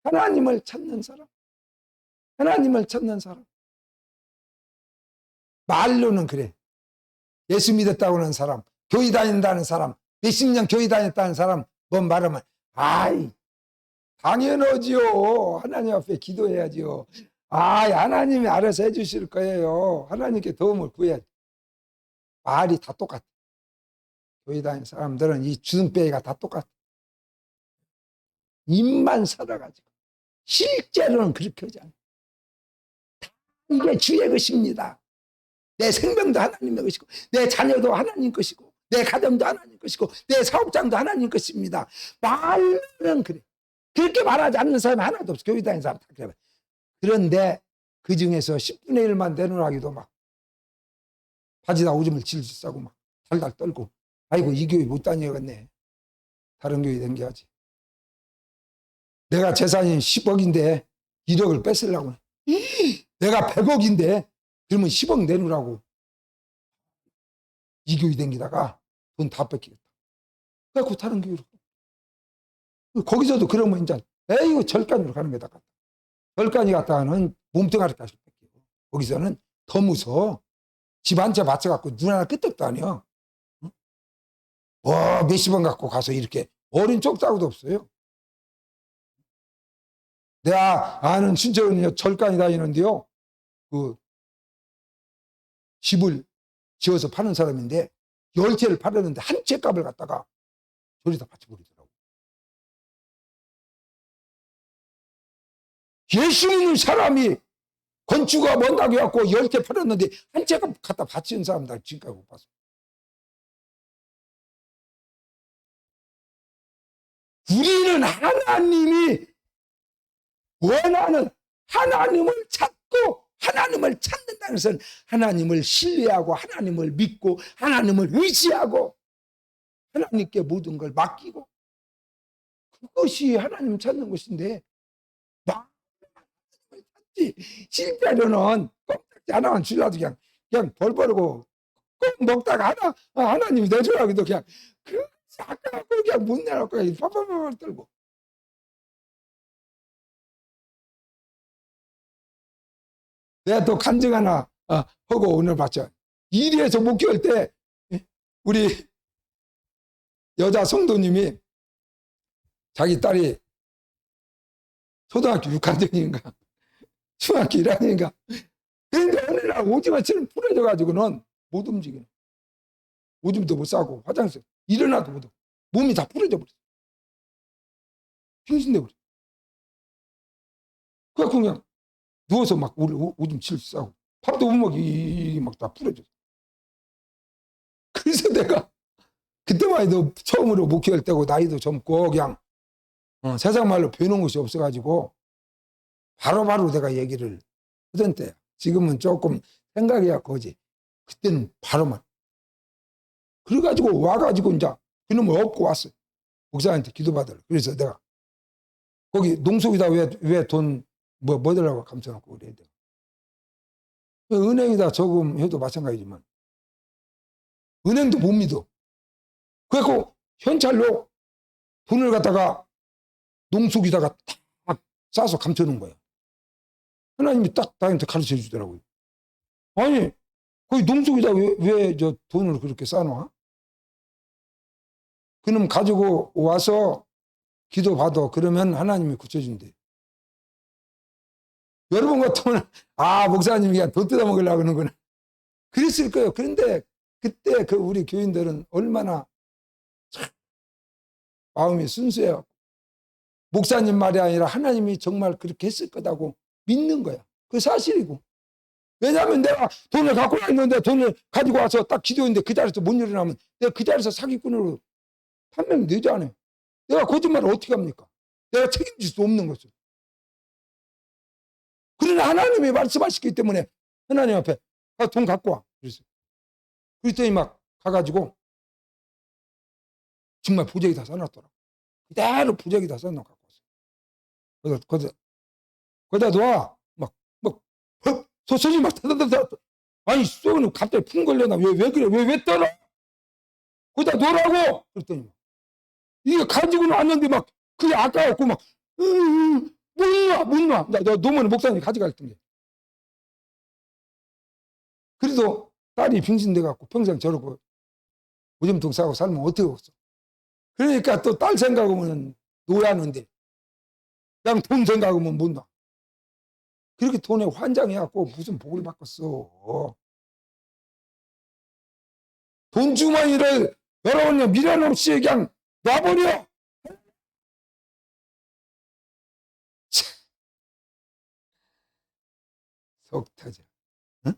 Speaker 1: 하나님을 찾는 사람. 하나님을 찾는 사람. 말로는 그래. 예수 믿었다고 하는 사람, 교회 다닌다는 사람, 몇십 년 교회 다녔다는 사람, 뭔 말하면, 아이, 당연하지요. 하나님 앞에 기도해야지요. 하나님이 알아서 해주실 거예요. 하나님께 도움을 구해야지. 말이 다 똑같아. 교회 다니는 사람들은 이 주둥빼기가 다 똑같아. 입만 살아가지고. 실제로는 그렇게 하지 않아요. 이게 주의 것입니다. 내 생명도 하나님의 것이고, 내 자녀도 하나님 것이고, 내 가정도 하나님 것이고, 내 사업장도 하나님 것입니다. 말은 그래. 그렇게 말하지 않는 사람이 하나도 없어. 교회 다니는 사람 다 그래. 그런데 그 중에서 10분의 1만 내놓으라기도 막 바지다 오줌을 질질 싸고 막 달달 떨고, 아이고 이 교회 못 다녀야겠네. 다른 교회 댕겨야지. 내가 재산이 10억인데 1억을 뺏으려고. 내가 100억인데 그러면 10억 내놓으라고. 이 교회 댕기다가 돈 다 뺏기겠다. 그래갖고 다른 교회로. 거기서도 그러면 이제 에이고 절간으로 가는 게다 같다. 절간이 갔다가는 몸뚱아리까지 뺏기고, 거기서는 더 무서워. 집 한 채 맞춰갖고 눈 하나 끄떡도 아니야. 몇십 원 갖고 가서 이렇게 어린 쪽다구도 없어요. 내가 아는 친척은 절간이 다니는데요. 그 집을 지어서 파는 사람인데 10채를 팔았는데 한 채 값을 갖다가 저리다 바쳐버리더라고. 예수 믿는 사람이 건축가 뭔다고 해갖고 10채 팔았는데 한 채 값 갖다 바치는 사람들 지금까지 못 봤어. 우리는 하나님이 원하는 하나님을 찾고 하나님을 찾는다는 것은 하나님을 신뢰하고 하나님을 믿고 하나님을 의지하고 하나님께 모든 걸 맡기고, 그것이 하나님 찾는 것인데 하나님을 찾지. 실제로는 껌딱지 하나만 주려도 그냥 벌벌고 껌 먹다가 하나님이 내주라고 해도 그냥 아까 그냥 못 내놓고 그냥 파파파파 떨고. 내가 또 간증 하나 하고 오늘 봤죠. 이리에서 목회할 때 우리 여자 성도님이 자기 딸이 초등학교 6학년인가 중학교 1학년인가 그런데 어느 날 오징어처럼 부러져 가지고는 못 움직이는, 오줌도 못 싸고 화장실 일어나도 못하고 몸이 다 부러져 버렸어. 빙신돼 버렸어. 그래서 그냥 누워서 막 오줌 칠 싸고 밥도 못 먹고 이게 막 다 부러졌어. 그래서 내가 그때만 해도 처음으로 목회할 때고 나이도 젊고 그냥 세상 말로 배우는 것이 없어가지고 바로바로 내가 얘기를 하던 때야. 지금은 조금 생각이야 거지. 그때는 바로만. 그래가지고 와가지고 이제 그놈을 업고 왔어요. 목사한테 기도받으러. 그래서 내가 거기 농속이다 왜 돈 뭐 들라고 감춰놓고 그래야 돼. 은행에다 저금해도 마찬가지지만 은행도 못 믿어. 그래갖고 현찰로 돈을 갖다가 농속에다가 딱 싸서 감춰놓은 거야. 하나님이 딱 나한테 가르쳐 주더라고요. 아니 거기 농속에다 왜 저 돈을 그렇게 싸놔? 그놈 가지고 와서 기도 받아. 그러면 하나님이 고쳐준대. 여러분 같으면 목사님이 그냥 돈 뜯어 먹으려고 하는구나 그랬을 거예요. 그런데 그때 그 우리 교인들은 얼마나 참 마음이 순수해요. 목사님 말이 아니라 하나님이 정말 그렇게 했을 거다고 믿는 거야. 그게 사실이고. 왜냐하면 내가 돈을 갖고 있는데 돈을 가지고 와서 딱 기도했는데 그 자리에서 못 일어나면 내가 그 자리에서 사기꾼으로 판명되지 않아요. 내가 거짓말을 어떻게 합니까? 내가 책임질 수 없는 거죠. 그러나 하나님이 말씀하시기 때문에 하나님 앞에 돈 갖고 와. 그랬더니 막 가가지고 정말 부적이 다 써놨더라고. 그대로 부적이 다 써놓고 갖고 왔어. 거기다 놔. 막 소설이 막 타다다다. 아니 쏘는 갑자기 풍 걸려나 왜 그래? 왜 떨어? 거기다 놓으라고. 그랬더니 이게 가지고는 왔는데 막 그게 아까웠고 막 못 놔. 너 놓으면 목사님이 가져갈 텐데. 그래도 딸이 빙신돼갖고 평생 저러고 오줌통 싸고 살면 어떻게 없어. 그러니까 또 딸 생각하면 놓아야하는데 그냥 돈 생각하면 못 놔. 그렇게 돈에 환장해갖고 무슨 복을 바꿨어. 돈 주머니를 여러분이 미련 없이 그냥 놔버려. 속 터져. 응?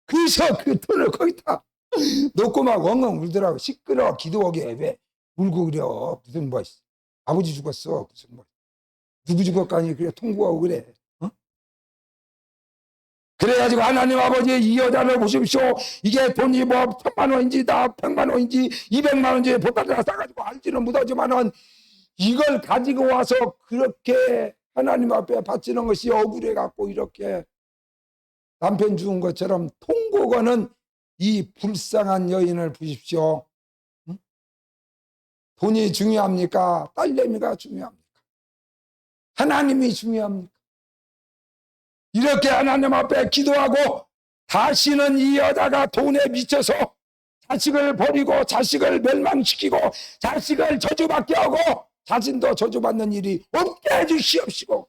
Speaker 1: 그래서 그 돈을 거기다 놓고 막 엉엉 울더라고. 시끄러워. 기도하게 왜 울고 그려. 무슨 뭐 아버지 죽었어. 무슨 뭐 누구 죽었까니 그래 통보하고 그래. 어? 그래가지고 하나님 아버지 이 여자를 보십시오. 이게 돈이 뭐 1,000만 원인지 다 100만 원인지 200만 원인지 보따리에 싸가지고 알지는 못하지만은 이걸 가지고 와서 그렇게 하나님 앞에 바치는 것이 억울해 갖고 이렇게 남편 죽은 것처럼 통곡하는 이 불쌍한 여인을 보십시오. 응? 돈이 중요합니까? 딸내미가 중요합니까? 하나님이 중요합니까? 이렇게 하나님 앞에 기도하고 다시는 이 여자가 돈에 미쳐서 자식을 버리고 자식을 멸망시키고 자식을 저주받게 하고 자신도 저주받는 일이 없게 해주시옵시고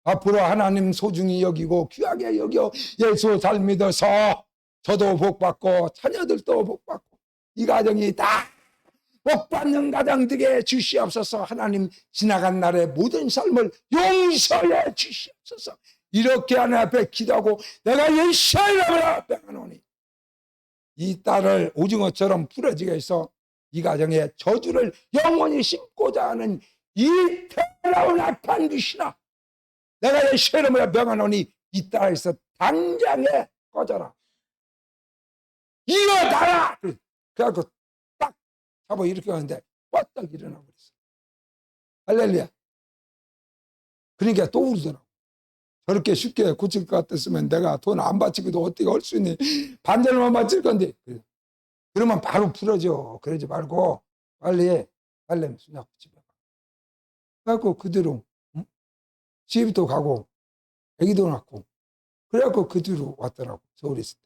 Speaker 1: 앞으로 하나님 소중히 여기고 귀하게 여겨 예수 잘 믿어서 저도 복받고 자녀들도 복받고 이 가정이 다 복받는 가정 되게 주시옵소서. 하나님 지나간 날의 모든 삶을 용서해 주시옵소서. 이렇게 하나님 앞에 기도하고 내가 예수의 이름으로 명하노니 이 딸을 오징어처럼 부러지게 해서 이 가정에 저주를 영원히 심고자 하는 이 더러운 악한 귀신아 내가 예수의 이름으로 명하노니 이 딸에서 당장에 꺼져라. 일어나라. 그래갖고 딱 잡아 이렇게 하는데 뻗딱 일어나 버렸어. 할렐루야. 그러니까 또 울더라고. 저렇게 쉽게 고칠 것 같았으면 내가 돈 안 바치고도 어떻게 할 수 있니? 반절만 바칠 건데. 그러면 바로 풀어져. 그러지 말고 빨리 딸내미 수납 집에 가. 그래갖고 그대로 응? 시집도 가고 애기도 낳고 그래갖고 그 뒤로 왔더라고. 서울에 있을 때.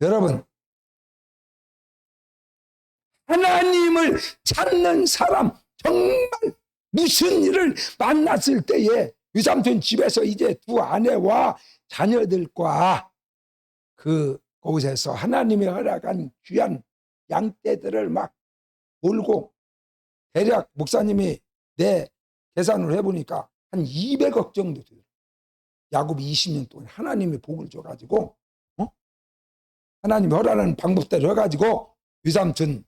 Speaker 1: 여러분 하나님을 찾는 사람 정말 무슨 일을 만났을 때에 유삼촌 집에서 이제 두 아내와 자녀들과 그곳에서 하나님이 허락한 귀한 양떼들을 막 몰고 대략 목사님이 내 계산을 해보니까 한 200억 정도 돼요. 야곱이 20년 동안 하나님이 복을 줘가지고 하나님이 허락하는 방법대로 해가지고 유삼촌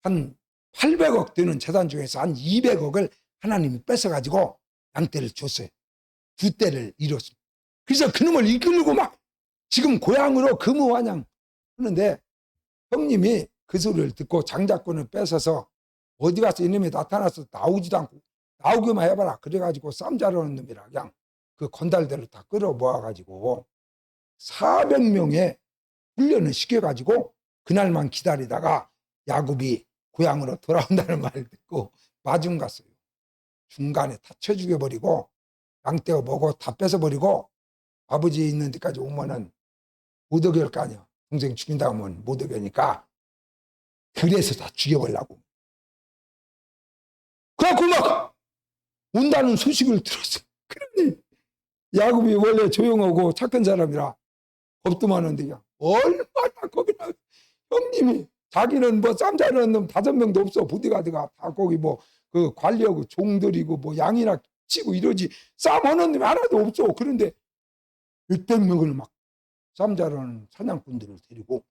Speaker 1: 한 800억 되는 재산 중에서 한 200억을 하나님이 뺏어가지고 양떼를 줬어요. 두 떼를 잃었습니다. 그래서 그놈을 이끌고 막 지금 고향으로 금우환영 하는데 형님이 그 소리를 듣고 장자권을 뺏어서 어디 가서 이놈이 나타나서 나오지도 않고 나오기만 해봐라. 그래가지고 쌈 자르는 놈이라 그냥 그 건달대로 다 끌어 모아가지고 400명의 훈련을 시켜가지고 그날만 기다리다가 야곱이 고향으로 돌아온다는 말을 듣고 마중 갔어요. 중간에 다 쳐 죽여버리고 양떼가 뭐고 다 뺏어버리고 아버지 있는 데까지 오면은 못 어겨올 거 아니야. 동생 죽인다고 하면 못 어겨니까 그래서 다 죽여버리려고. 그래갖고 막 온다는 소식을 들었어. 그러니 야곱이 원래 조용하고 착한 사람이라 겁도 많은데 그냥 얼마나 겁이 나. 형님이 자기는 뭐 쌈 자르는 놈 5명도 없어. 보디가드가 다 거기 뭐 그 관리하고 종들이고 뭐 양이나 치고 이러지 쌈하는 놈이 하나도 없어. 그런데 몇백 명을 막 쌈 자르는 사냥꾼들을 데리고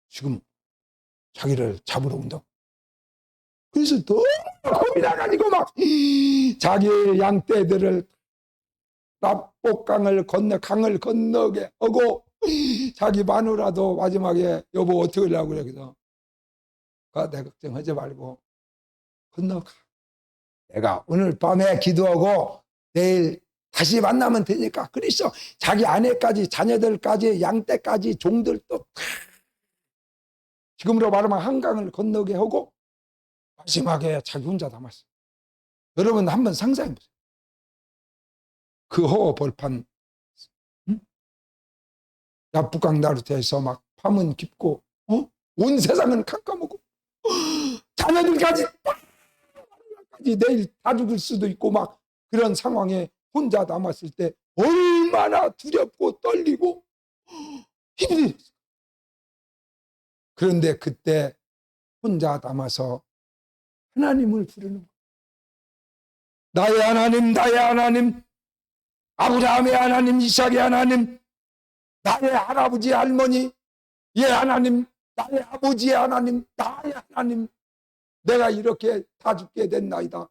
Speaker 1: 지금 자기를 잡으러 온다. 그래서 너무 겁이 나가지고 막 자기 양떼들을 납복강을 건너 강을 건너게 하고 자기 마누라도 마지막에 여보 어떻게 하려고 그래. 그래서 내 걱정하지 말고 건너가. 내가 오늘 밤에 기도하고 내일 다시 만나면 되니까. 그래서 자기 아내까지 자녀들까지 양떼까지 종들도 다 지금으로 말하면 한강을 건너게 하고 마지막에 자기 혼자 남았어요. 여러분 한번 상상해 보세요. 그 허허벌판, 응? 야부강 나루터에서 막 밤은 깊고 온 세상은 캄캄하고 자녀들까지 내일 다 죽을 수도 있고 막 그런 상황에 혼자 남았을 때 얼마나 두렵고 떨리고 힘들었어요. 그런데 그때 혼자 남아서 하나님을 부르는 거예요. 나의 하나님, 나의 하나님, 아브라함의 하나님, 이삭의 하나님, 나의 할아버지 할머니의 하나님, 나의 아버지의 하나님, 나의 하나님, 내가 이렇게 다 죽게 됐나이다.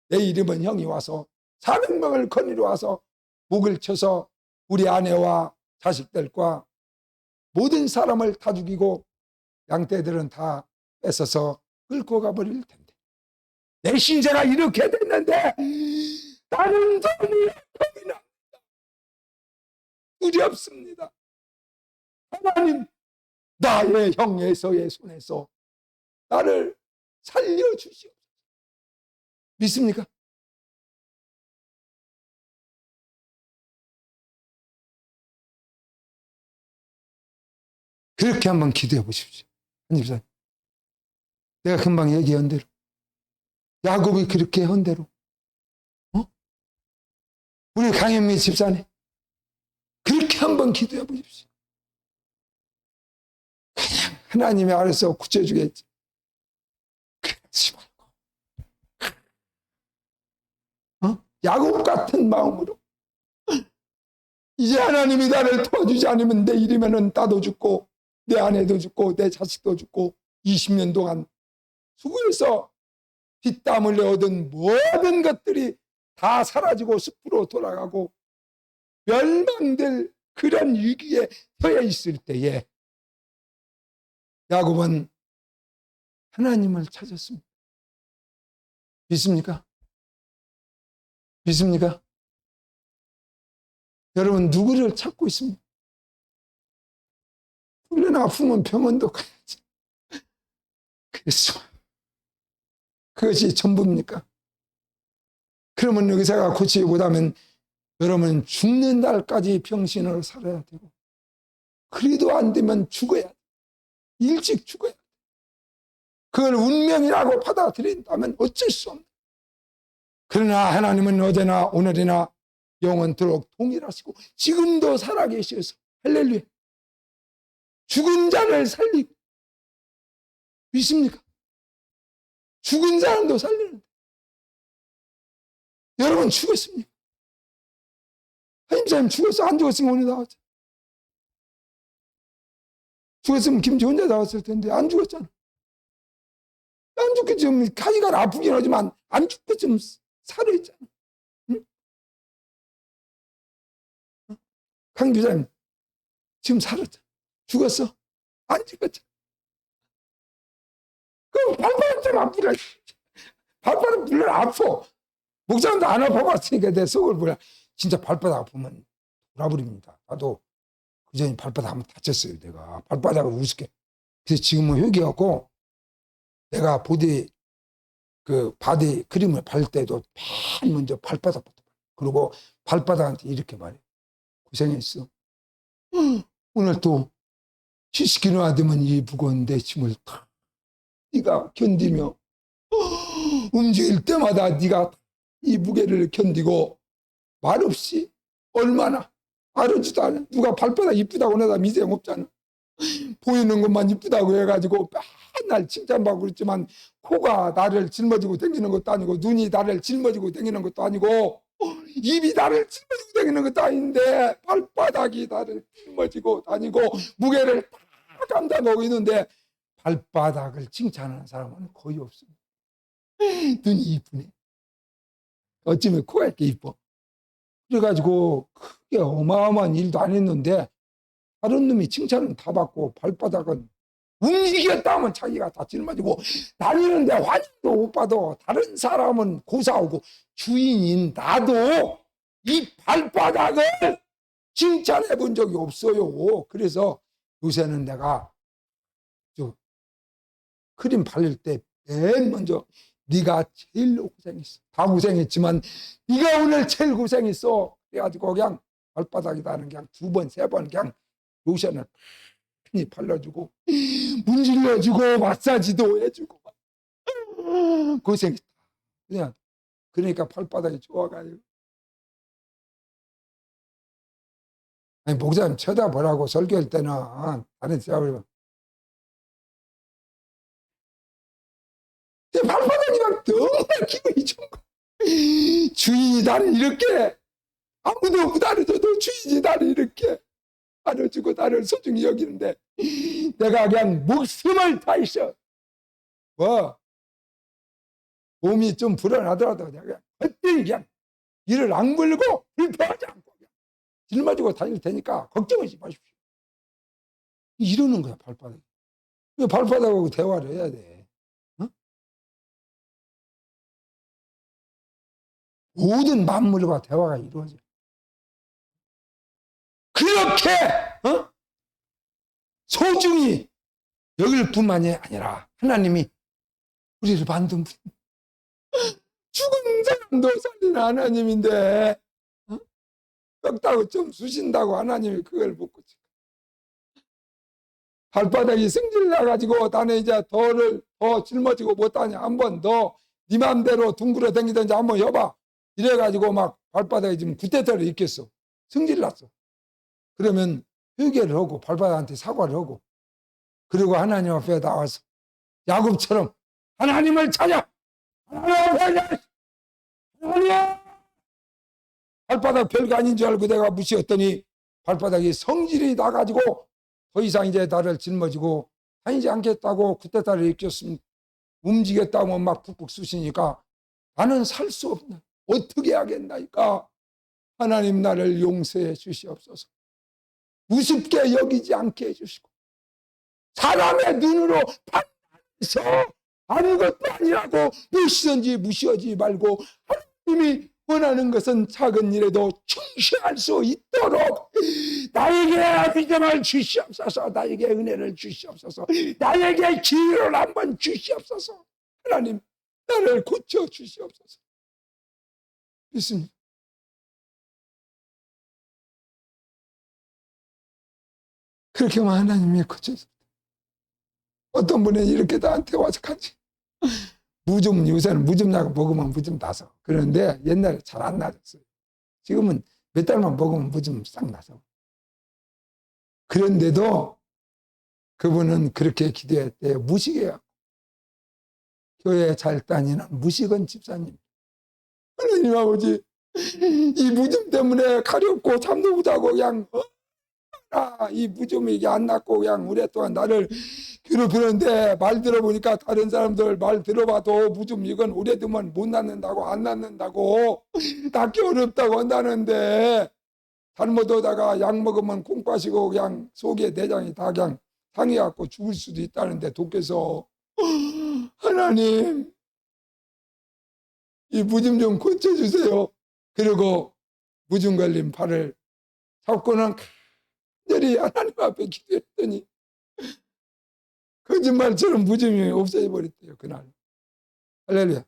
Speaker 1: 내 이름은 형이 와서 400명을 거느려 와서 목을 쳐서 우리 아내와 자식들과 모든 사람을 다 죽이고 양떼들은 다 뺏어서 끌고 가버릴 텐데 내 신세가 이렇게 됐는데 나는 너무 겁이 납니다. 두렵습니다. 하나님, 나의 형에서의 손에서 나를 살려주시옵소서. 믿습니까? 그렇게 한번 기도해 보십시오. 한집사님, 내가 금방 얘기한 대로 야곱이 그렇게 한 대로 우리 강현미 집사님 그렇게 한번 기도해 보십시오. 그냥 하나님이 알아서 구해주겠지. 그러지 말고 야곱 같은 마음으로 이제 하나님이 나를 도와주지 않으면 내일이면 나도 죽고 내 아내도 죽고 내 자식도 죽고 20년 동안 수고해서 피땀 흘려 얻은 모든 것들이 다 사라지고 숲으로 돌아가고 멸망될 그런 위기에 처해 있을 때에 야곱은 하나님을 찾았습니다. 믿습니까? 믿습니까? 여러분 누구를 찾고 있습니까? 물론 아프면 병원도 가야지. 그래서 그것이 전부입니까? 그러면 의사가 고치지 못하면 여러분 죽는 날까지 병신으로 살아야 되고 그래도 안 되면 죽어야 돼. 일찍 죽어야 돼. 그걸 운명이라고 받아들인다면 어쩔 수 없네. 그러나 하나님은 어제나 오늘이나 영원토록 동일하시고 지금도 살아계셔서 할렐루야. 죽은 자를 살리고 믿습니까? 죽은 사람도 살리는데 여러분 죽었습니까? 하임사님 죽었어? 안 죽었으면 오늘 나왔죠. 죽었으면 김치 혼자 나왔을 텐데 안 죽었잖아. 안 죽게 좀 가지가 아프긴 하지만 안 죽게 좀 살아있잖아. 응? 강 교사님 지금 살았잖아. 죽었어? 안 죽었잖아. 그럼 발바닥 좀 아프라. 발바닥 물론 아파. 목사님도 안 아파봤으니까 내 속을 보라. 진짜 발바닥 아프면 돌아버립니다. 나도 그전에 발바닥 한번 다쳤어요. 내가 발바닥을 우습게. 그래서 지금은 회개하고 내가 바디 크림을 바를 때도 맨 먼저 발바닥부터 그리고 발바닥한테 이렇게 말해. 고생했어. 오늘 또 시시키는 되면 이 무거운 내 짐을 다 네가 견디며 움직일 때마다 네가 이 무게를 견디고 말없이 얼마나 알아주지도 않아. 누가 발바닥 이쁘다고 내다 미생 없잖아. 보이는 것만 이쁘다고 해가지고 맨날 칭찬받고 그랬지만 코가 나를 짊어지고 다니는 것도 아니고 눈이 나를 짊어지고 다니는 것도 아니고 입이 나를 짊어지고 다니는 것도 아닌데 발바닥이 나를 짊어지고 다니고 무게를 다 감당하고 있는데 발바닥을 칭찬하는 사람은 거의 없습니다. 눈이 이쁘네. 어쩌면 코가 이렇게 이뻐. 그래가지고 크게 어마어마한 일도 안 했는데 다른 놈이 칭찬은 다 받고 발바닥은 움직였다 하면 자기가 다 짊어지고 다니는데 환영도 못 받아. 다른 사람은 고사하고 주인인 나도 이 발바닥을 칭찬해 본 적이 없어요. 그래서 요새는 내가 크림 바를 때 제일 먼저 네가 제일 고생했어. 다 고생했지만 네가 오늘 제일 고생했어. 그래가지고 그냥 발바닥에다는 그냥 2번, 3번 그냥 로션을 많이 발라주고 문질러주고 마사지도 해주고 고생했다. 그냥 그러니까 발바닥이 좋아가지고. 아니, 목사님 쳐다보라고 설교할 때는 다른 생각을 내 발바닥이 막 너무나 기분이 좋은 거야. 주인이 나를 이렇게 아무도 못 알아줘도 주인이 나를 이렇게 알아주고 나를 소중히 여기는데 내가 그냥 목숨을 다해서 몸이 좀 불안하더라도 내가 그때 그냥 이를 악물고 불평하지 않고 그냥 짊어지고 다닐 테니까 걱정하지 마십시오. 이러는 거야 발바닥. 발바닥하고 대화를 해야 돼. 어? 모든 만물과 대화가 이루어져. 그렇게 소중히 여길 뿐만이 아니라 하나님이 우리를 만든 분, 죽은 사람도 살리는 하나님인데 뼈다고 좀 쑤신다고 하나님이 그걸 묻고 발바닥이 승질 나가지고 나는 이제 더 짊어지고 못하냐 한번 더 네 맘대로 둥그러 다니든지 한번 해봐 이래가지고 막 발바닥에 지금 구태타를 입겠어. 승질 났어. 그러면 회개를 하고 발바닥한테 사과를 하고 그리고 하나님 앞에 나와서 야곱처럼 하나님을 찾아 하나님 발바닥 별거 아닌 줄 알고 내가 무시했더니 발바닥이 성질이 나가지고 더 이상 이제 나를 짊어지고 다니지 않겠다고 구태타를 입혔습니다. 움직였다고 막 푹푹 쑤시니까 나는 살 수 없나 어떻게 하겠나이까 하나님 나를 용서해 주시옵소서. 우습게 여기지 않게 해주시고 사람의 눈으로 판단해서 아무것도 아니라고 무시든지 무시하지 말고 하나님이 원하는 것은 작은 일에도 충실할 수 있도록 나에게 믿음을 주시옵소서. 나에게 은혜를 주시옵소서. 나에게 기회를 한번 주시옵소서. 하나님 나를 고쳐 주시옵소서. 믿습니다. 그렇게 하면 하나님이 고쳐줍니다. 어떤 분은 이렇게 나한테 와서 같이 무좀 요새는 무좀약 먹으면 무좀 나서 그런데 옛날에 잘 안 나졌어요. 지금은 몇 달만 먹으면 무좀 싹 나서. 그런데도 그분은 그렇게 기도했대요. 무식해요. 교회 잘 다니는 무식은 집사님. 하나님 아버지 이 무좀 때문에 가렵고 잠도 못 자고 그냥 이 무좀이 이게 안 낫고 그냥 오랫동안 나를 괴롭히는데 말 들어보니까 다른 사람들 말 들어봐도 무좀 이건 오래되면 못 낫는다고 안 낫는다고 낫기 어렵다고 한다는데 잘못하다가 약 먹으면 콩 빠시고 그냥 속에 내장이 다 그냥 상해갖고 죽을 수도 있다는데 독해서 하나님 이 무좀 좀 고쳐주세요. 그리고 무좀 걸린 팔을 잡고는 간절히 하나님 앞에 기도했더니 거짓말처럼 무좀이 없어져 버렸대요. 그날. 할렐루야.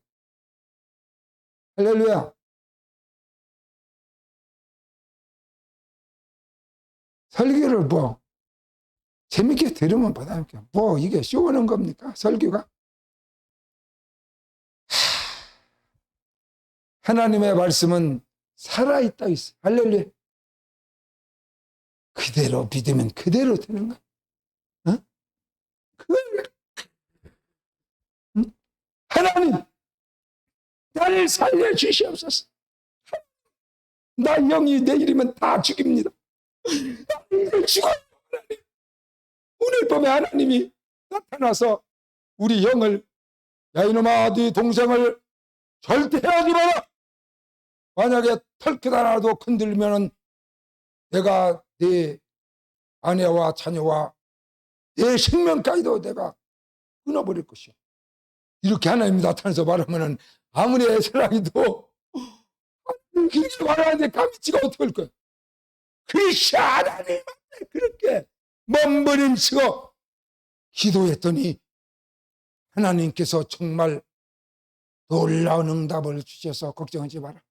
Speaker 1: 할렐루야. 설교를 재밌게 들으면 받아볼게요. 이게 쇼하는 겁니까? 설교가? 하나님의 말씀은 살아있다 있어요. 할렐루야. 그대로 믿으면 그대로 되는 거야. 하나님, 나를 살려주시옵소서. 나 영이 내일이면 다 죽입니다. 나 이제 죽어요, 하나님. 오늘 밤에 하나님이 나타나서 우리 영을 야 이놈아 네 동생을 절대 헤어지 마라. 만약에 털끝 하나라도 건들면은 내가 네 아내와 자녀와 내 생명까지도 내가 끊어버릴 것이오. 이렇게 하나님이 나타나서 말하면은 아무리 애사랑이도 그렇게 말하는데 감치가 어떻게 할 거야? 그것이 하나님한테 그렇게 몸부림치고 기도했더니 하나님께서 정말 놀라운 응답을 주셔서 걱정하지 마라.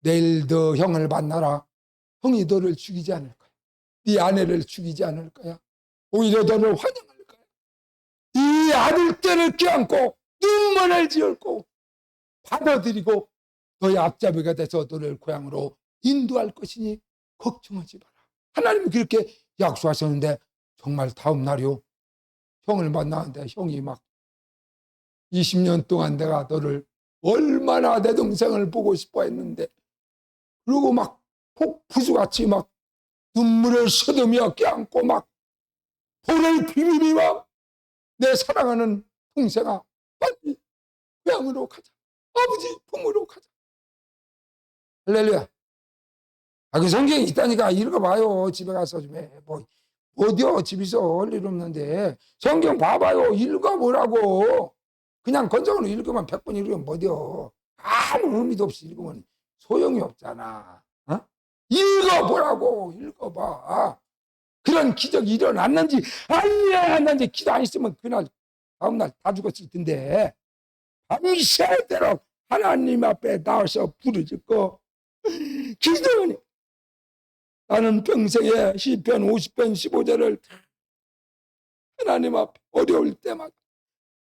Speaker 1: 내일 너 형을 만나라. 형이 너를 죽이지 않을 거야. 네 아내를 죽이지 않을 거야. 오히려 너를 환영할 거야. 이 아들들을 껴안고 눈물을 지을고 받아들이고 너의 앞잡이가 돼서 너를 고향으로 인도할 것이니 걱정하지 마라. 하나님이 그렇게 약속하셨는데 정말 다음 날이요. 형을 만나는데 형이 막 20년 동안 내가 너를 얼마나 내 동생을 보고 싶어 했는데 그리고 막 폭푸수같이 막 눈물을 쏟으며 껴안고 막 볼을 비비며 내 사랑하는 동생아 빨리 고향으로 가자. 아버지 품으로 가자. 할렐루야. 그 성경이 있다니까 읽어봐요. 집에 가서 좀 해. 어디요? 집에서 할 일 없는데 성경 봐봐요. 읽어보라고. 그냥 건성으로 읽으면 100번 읽으면 뭐디요? 아무 의미도 없이 읽으면 소용이 없잖아. 어? 읽어보라고. 읽어봐. 그런 기적이 일어났는지 아니었는지 기도 안 했으면 그날 다음날 다 죽었을 텐데 밤새도록 하나님 앞에 나와서 부르짖고 기도하니 나는 평생에 시편 50편 15절을 하나님 앞에 어려울 때마다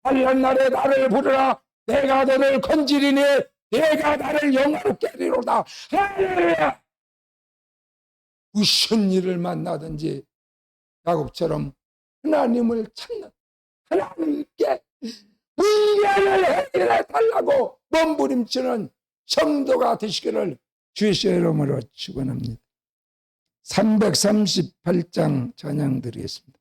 Speaker 1: 환난 날에 나를 부르라. 내가 너를 건지리니 내가 나를 영화롭게 하리로다. 할렐루야. 무슨 일을 만나든지 야곱처럼 하나님을 찾는 하나님께 문제를 해결해 달라고 몸부림치는 성도가 되시기를 주의 이름으로 축원합니다. 338장 찬양 드리겠습니다.